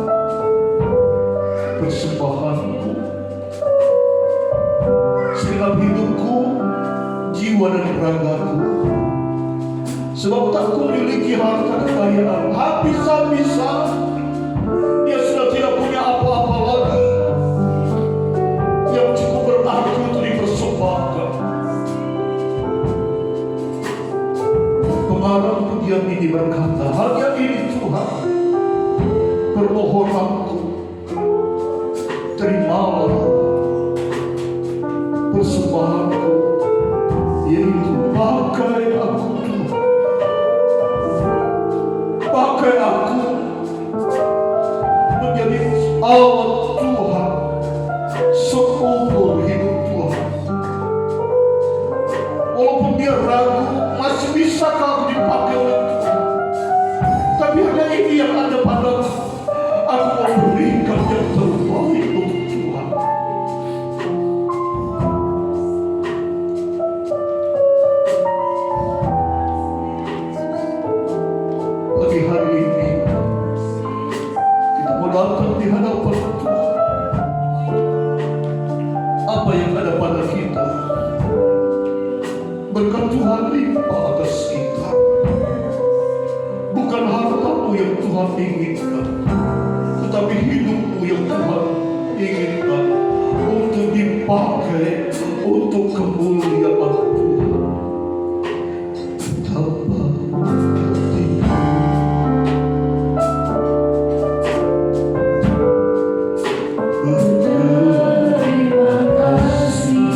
persembahanku, segenap hidupku, jiwa dan ragaku. Sebab tak kumiliki harta kekayaan, habis-habisan. Dia sudah tidak punya apa-apa lagi yang cukup berarti untuk dipersembahkan. Pengarang pujian ini berkata, hanya ini Tuhan, permohonanku, terimalah persembahanku, yaitu pakai aku Tuhan, pakai aku menjadi alat Tuhan seumur hidup Tuhan. Walaupun dia ragu, masih bisakah aku dipakai oleh Tuhan? Tapi hanya ini yang ada padaku. Aku mau berikan yang terbaik untuk Tuhan. Pagi hari ini kita mau datang di hadapan Tuhan. Apa yang ada pada kita, berkat Tuhan limpah atas kita. Bukan hartamu yang Tuhan inginkan, tetapi hidupmu yang Tuhan inginkan untuk dipakai untuk kemuliaan Tuhan. Betapa Terima kasih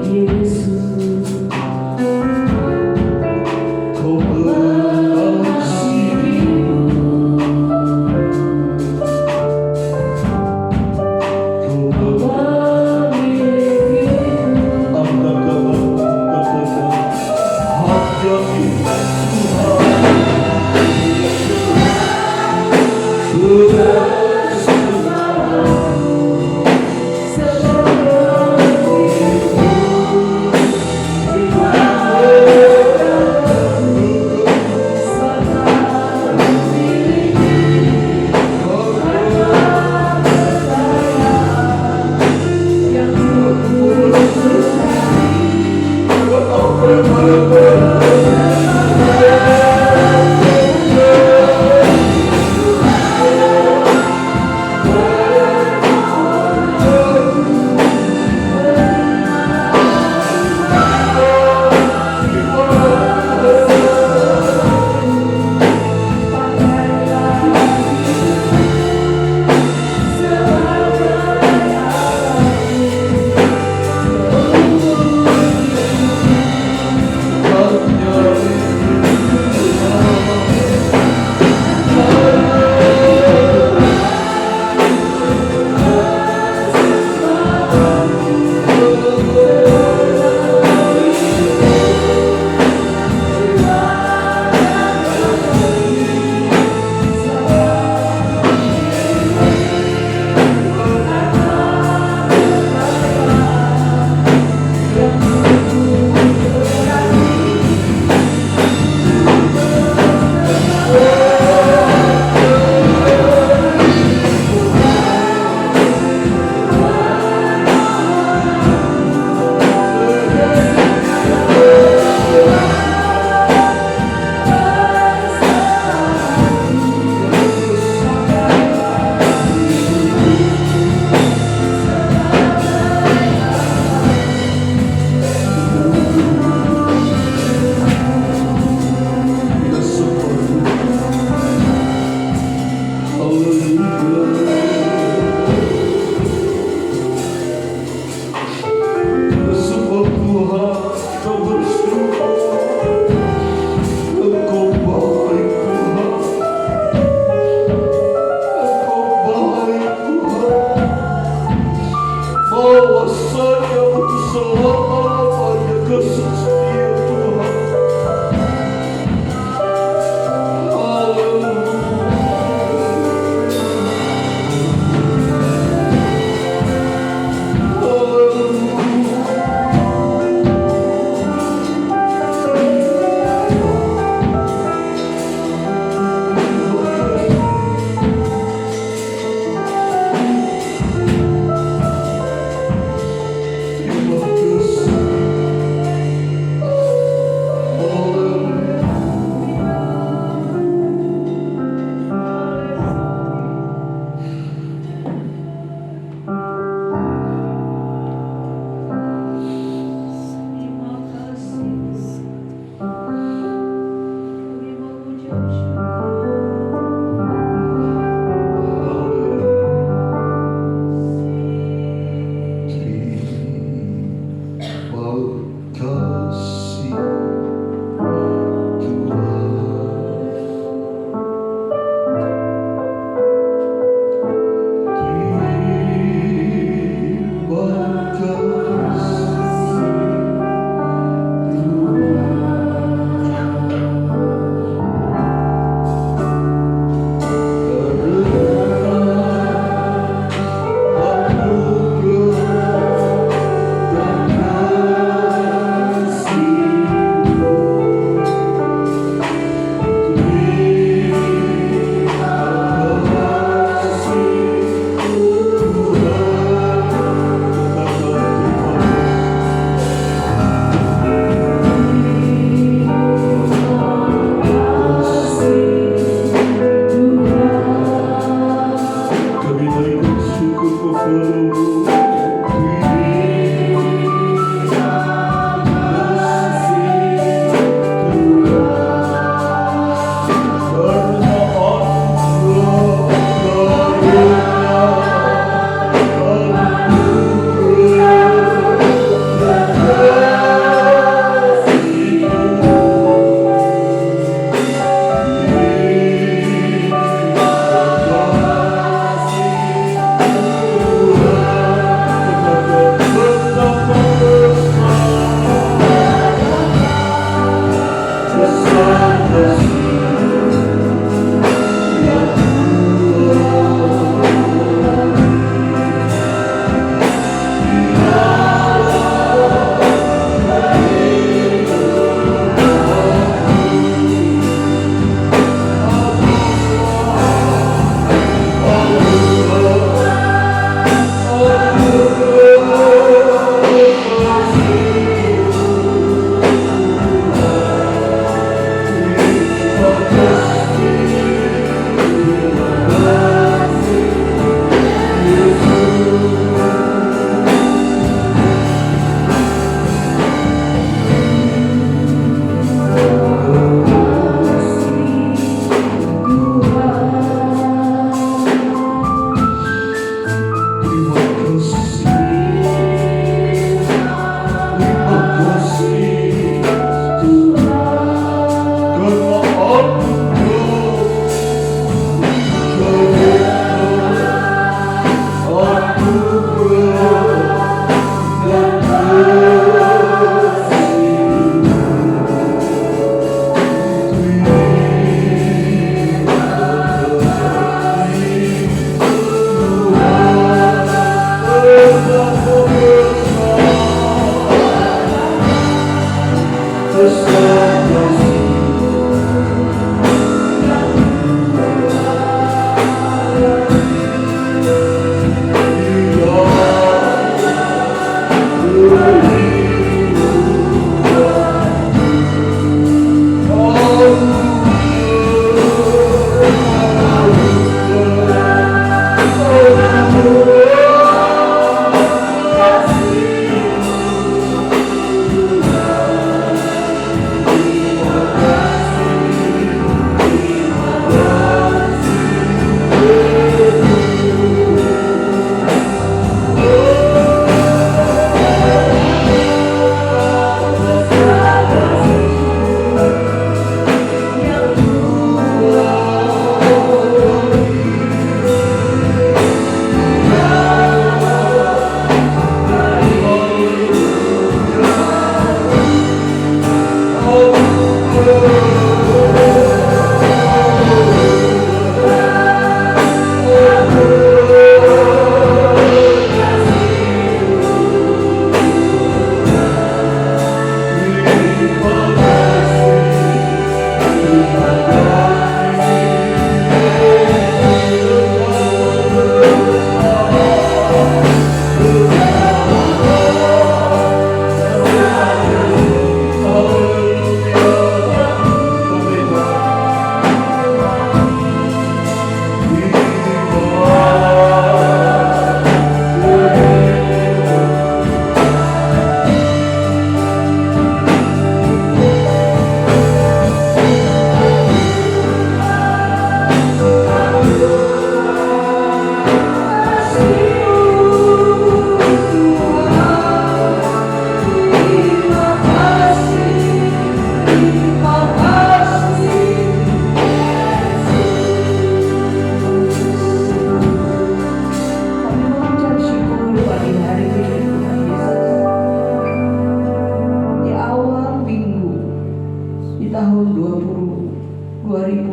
Yesus.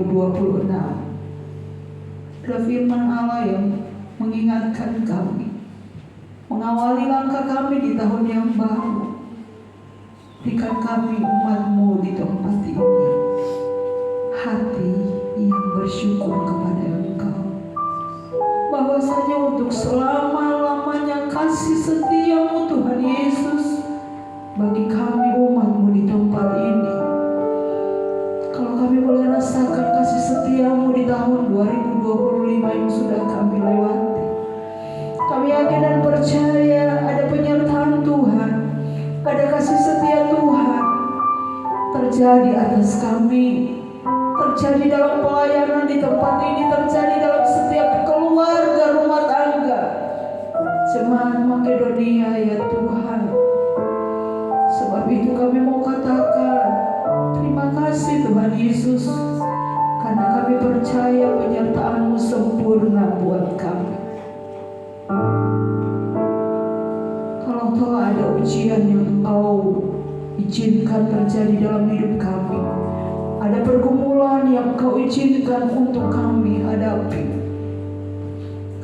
2026. Adalah firman Allah yang mengingatkan kami, mengawali langkah kami di tahun yang baru. Berikan kami umat-Mu di tempat ini hati yang bersyukur kepada Engkau, bahwasanya untuk selama-lamanya kasih setia-Mu Tuhan Yesus bagi kami umat-Mu di tempat ini. Kalau kami boleh rasakan kasih setia-Mu di tahun 2025 yang sudah kami lewati, kami yakin dan percaya ada penyertaan Tuhan, ada kasih setia Tuhan terjadi atas kami, terjadi dalam pelayanan di tempat ini, terjadi dalam setiap keluarga rumah tangga jemaat Makedonia ya Tuhan. Sebab itu kami mau katakan terima kasih Tuhan Yesus, karena kami percaya penyertaan-Mu sempurna buat kami. Kalau toh ada ujian yang Engkau izinkan terjadi dalam hidup kami, ada pergumulan yang Engkau izinkan untuk kami hadapi,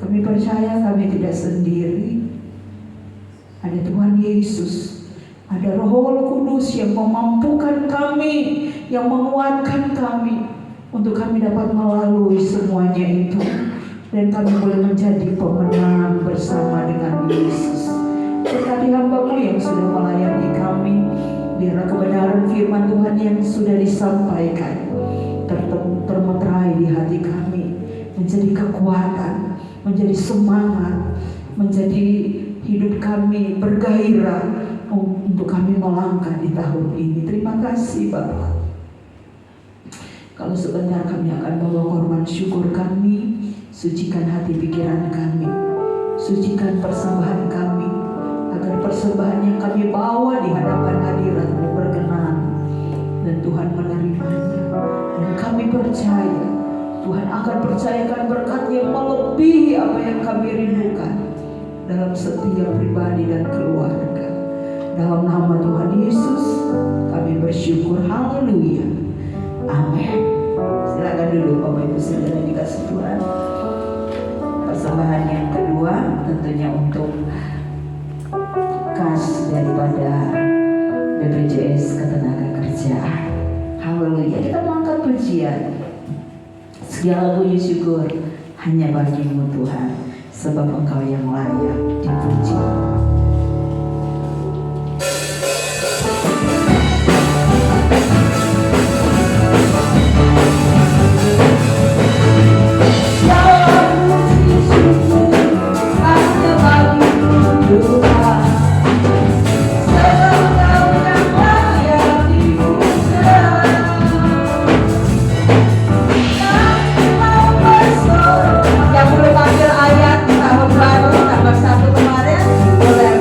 kami percaya kami tidak sendiri. Ada Tuhan Yesus, ada Roh Kudus yang memampukan kami, yang menguatkan kami untuk kami dapat melalui semuanya itu, dan kami boleh menjadi pemenang bersama dengan Yesus. Berkati hamba-Mu yang sudah melayani kami, biarlah kebenaran firman Tuhan yang sudah disampaikan termeterai di hati kami, menjadi kekuatan, menjadi semangat, menjadi hidup kami bergairah untuk kami melangkah di tahun ini. Terima kasih Bapak. Kalau sebentar kami akan bawa korban syukur kami, sucikan hati pikiran kami, sucikan persembahan kami, agar persembahan yang kami bawa di hadapan hadirat-Mu berkenan dan Tuhan menerimanya. Dan kami percaya Tuhan akan percayakan berkat yang melebihi apa yang kami rindukan dalam setiap pribadi dan keluarga. Dalam nama Tuhan Yesus kami bersyukur. Haleluya. Amin. Silakan dulu Bapak Ibu Saudara dikasih Tuhan. Persembahan yang kedua tentunya untuk kas daripada BPJS Ketenagakerjaan. Haleluya. Kita mengangkat pujian. Segala puji syukur hanya bagi-Mu Tuhan, sebab Engkau yang layak dipuji. Yang belum ambil ayat tahun baru tanggal 1 kemarin boleh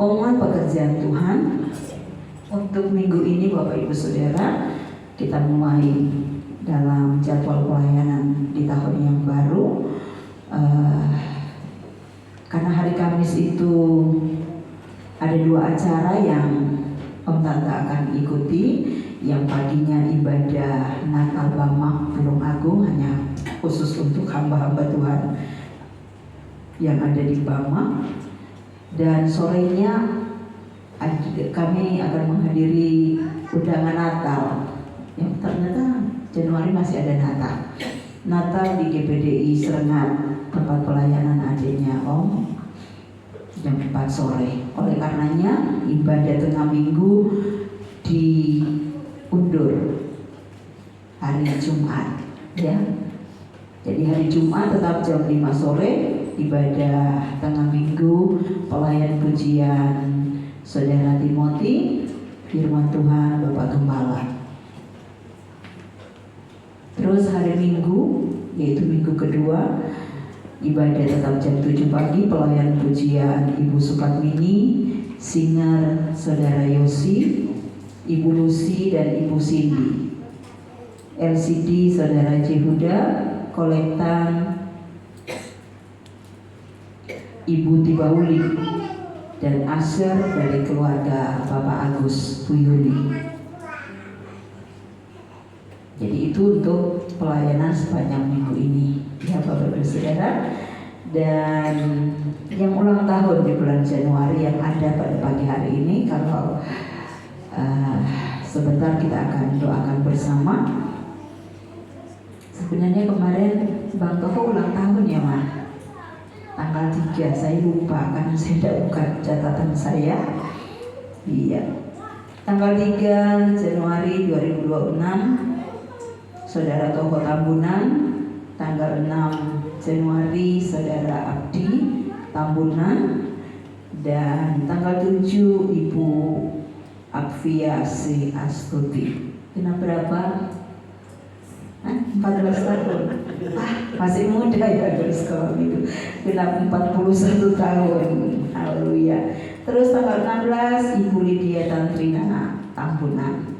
Pengumuman pekerjaan Tuhan untuk minggu ini Bapak Ibu Saudara, kita mulai dalam jadwal pelayanan di tahun yang baru. Karena hari Kamis itu ada 2 acara yang Om Tante akan ikuti. Yang paginya ibadah Natal Bama Tulung Agung, hanya khusus untuk hamba-hamba Tuhan yang ada di Bama. Dan sorenya kami akan menghadiri undangan Natal yang ternyata Januari masih ada Natal di GPDI Serengat, tempat pelayanan adiknya Om, jam 4 sore. Oleh karenanya ibadah tengah minggu diundur hari Jumat, ya. Jadi hari Jumat tetap jam 5 sore ibadah tengah minggu, pelayan pujian Saudara Timothy, firman Tuhan Bapak Gembala. Terus hari Minggu, yaitu minggu kedua, ibadah tetap jam 7 pagi, pelayan pujian Ibu Sukatmini, singer Saudara Yosi, Ibu Lucy dan Ibu Cindy. LCD Saudara Jehuda, kolektan Ibu Tibauli, dan Asher dari keluarga Bapak Agus Buyuni. Jadi itu untuk pelayanan sepanjang minggu ini, ya Bapak Ibu Saudara. Dan yang ulang tahun di bulan Januari yang ada pada pagi hari ini, kalau sebentar kita akan doakan bersama. Sebenarnya kemarin Bang Toko ulang tahun ya Ma, tanggal 3, saya lupa karena saya tidak buka catatan saya. Iya, tanggal 3 Januari 2026 Saudara Toko Tambunan. Tanggal 6 Januari Saudara Abdi Tambunan. Dan tanggal 7 Ibu Akvia C. Astuti. Kena berapa? 14 tahun. Masih muda ya terus kalau gitu. Kena 41 tahun. Haleluya. Terus tanggal 16 Ibu Lydia Tantrina Tambunan.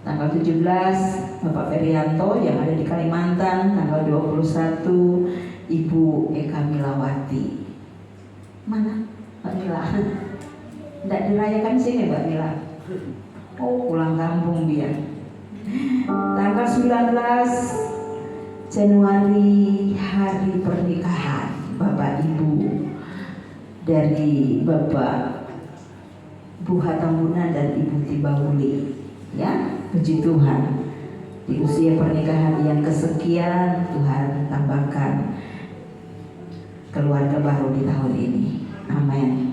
Tanggal 17 Bapak Ferianto yang ada di Kalimantan. Tanggal 21 Ibu Eka Milawati. Mana Mbak Mila? Tidak dirayakan sini Mbak Mila. Oh, pulang kampung dia. Tanggal 19 Januari hari pernikahan Bapak Ibu dari Bapak Buha Tambunan dan Ibu Tibauli. Ya, puji Tuhan, di usia pernikahan yang kesekian Tuhan tambahkan keluarga baru di tahun ini. Amin.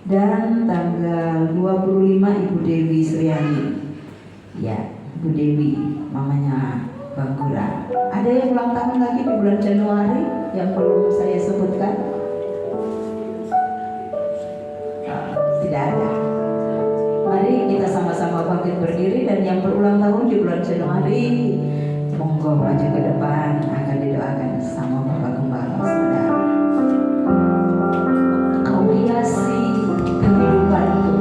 Dan tanggal 25 Ibu Dewi Sriani. Ya, Ibu Dewi, mamanya Bang Gura. Ada yang ulang tahun lagi di bulan Januari yang belum saya sebutkan? Tidak ada. Mari kita sama-sama bangkit berdiri, dan yang berulang tahun di bulan Januari monggo maju ke depan, akan didoakan sama Bapak Gembala. Saudara, Kau hiasi kehidupanku.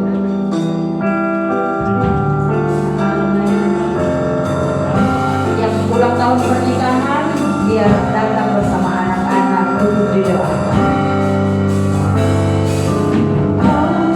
Amin. Yang ulang tahun pernikahan biar datang bersama anak-anak untuk didoakan. Kau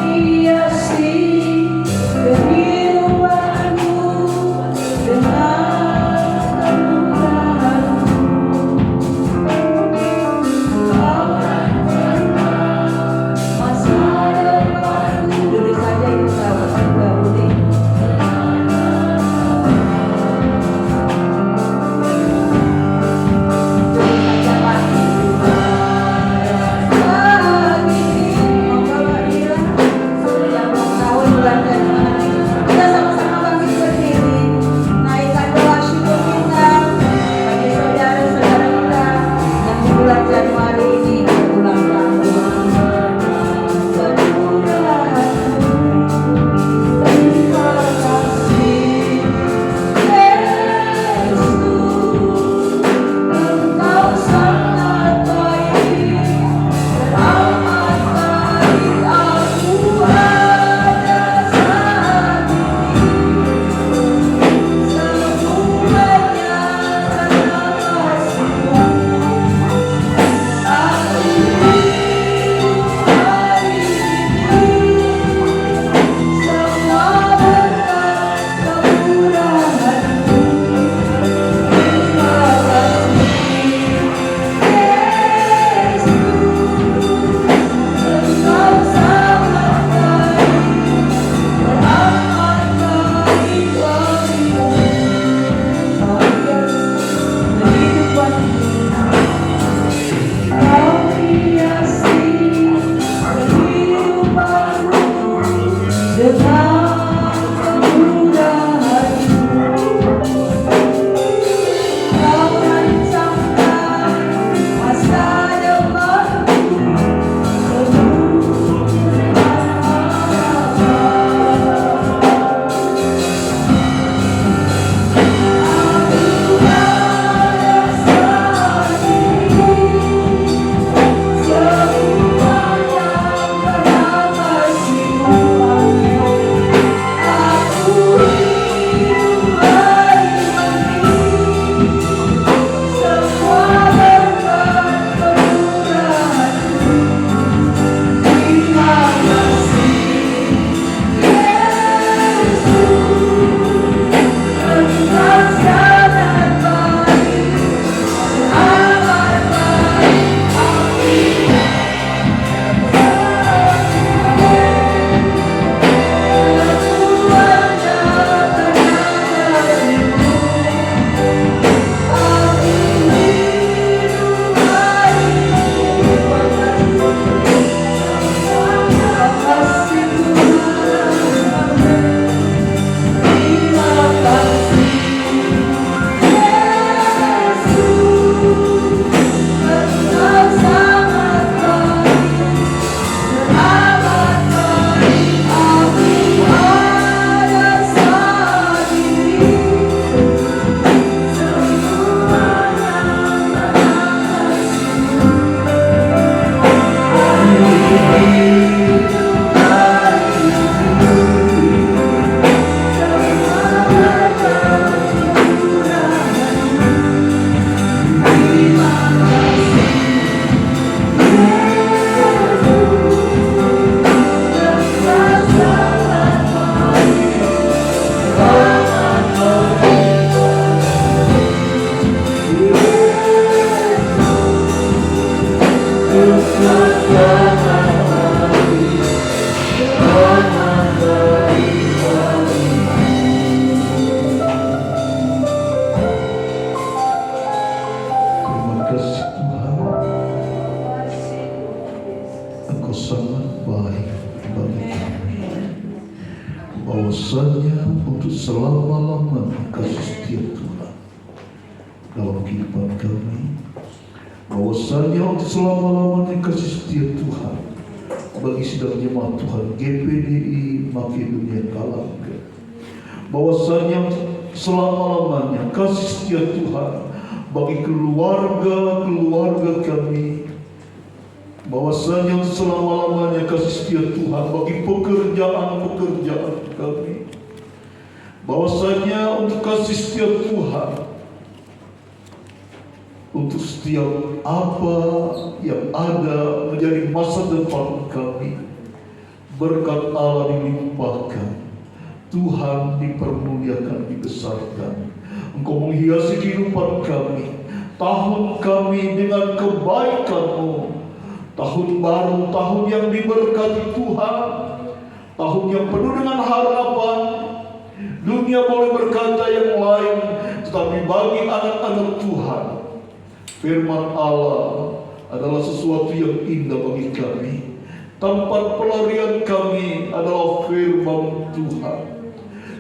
bahwasanya untuk selama-lamanya kasih setia Tuhan dalam kehidupan kami, bahwasanya untuk selama-lamanya kasih setia Tuhan bagi sidang jemaat Tuhan GPDI Makedonia Kalangga, bahwasanya selama-lamanya kasih setia Tuhan bagi keluarga-keluarga kami, bahwasanya selama-lamanya kasih setia Tuhan bagi pekerjaan-pekerjaan kami, bahwasanya untuk kasih setia Tuhan untuk setiap apa yang ada menjadi masa depan kami. Berkat Allah dilimpahkan, Tuhan dipermuliakan, dibesarkan. Engkau menghiasi kehidupan kami, tahun kami dengan kebaikan-Mu, tahun baru, tahun yang diberkati Tuhan, tahun yang penuh dengan harapan. Dunia boleh berkata yang lain, tetapi bagi anak-anak Tuhan, firman Allah adalah sesuatu yang indah bagi kami. Tempat pelarian kami adalah firman Tuhan.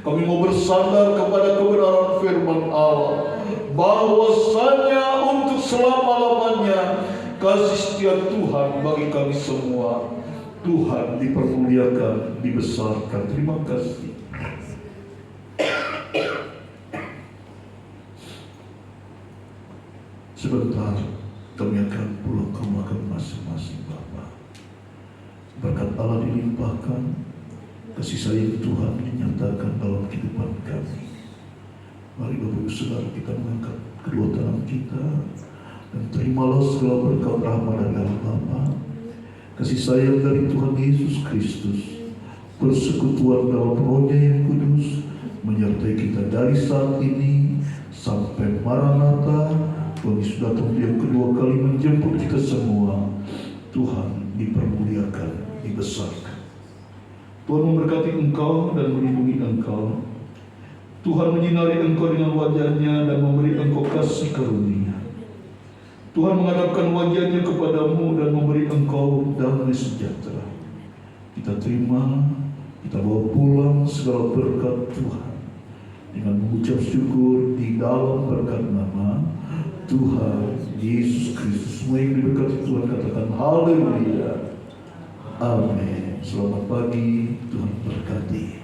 Kami mau bersandar kepada kebenaran firman Allah, bahwasanya untuk selama-lamanya kasih setia Tuhan bagi kami semua. Tuhan dipermuliakan, dibesarkan. Terima kasih. Sebentar kami akan pulang ke rumah masing-masing Bapa. Berkat Allah dilimpahkan, kasih sayang Tuhan dinyatakan dalam kehidupan kami. Mari Bapak Ibu Saudara kita mengangkat kedua tangan kita dan terimalah segala berkat rahmat dari Allah Bapa, kasih sayang dari Tuhan Yesus Kristus, persekutuan dalam Roh-Nya yang kudus menyertai kita dari saat ini sampai Maranatha. Tuhan Yesus datang yang kedua kali menjemput kita semua. Tuhan dipermuliakan, dibesarkan. Tuhan memberkati engkau dan melindungi engkau. Tuhan menyinari engkau dengan wajah-Nya dan memberi engkau kasih karunia. Tuhan menghadapkan wajah-Nya kepadamu dan memberi engkau damai sejahtera. Kita terima, kita bawa pulang segala berkat Tuhan dengan mengucap syukur di dalam berkat nama Tuhan Yesus Kristus. Semua yang diberkati Tuhan katakan haleluya. Amin. Selamat pagi, Tuhan berkati.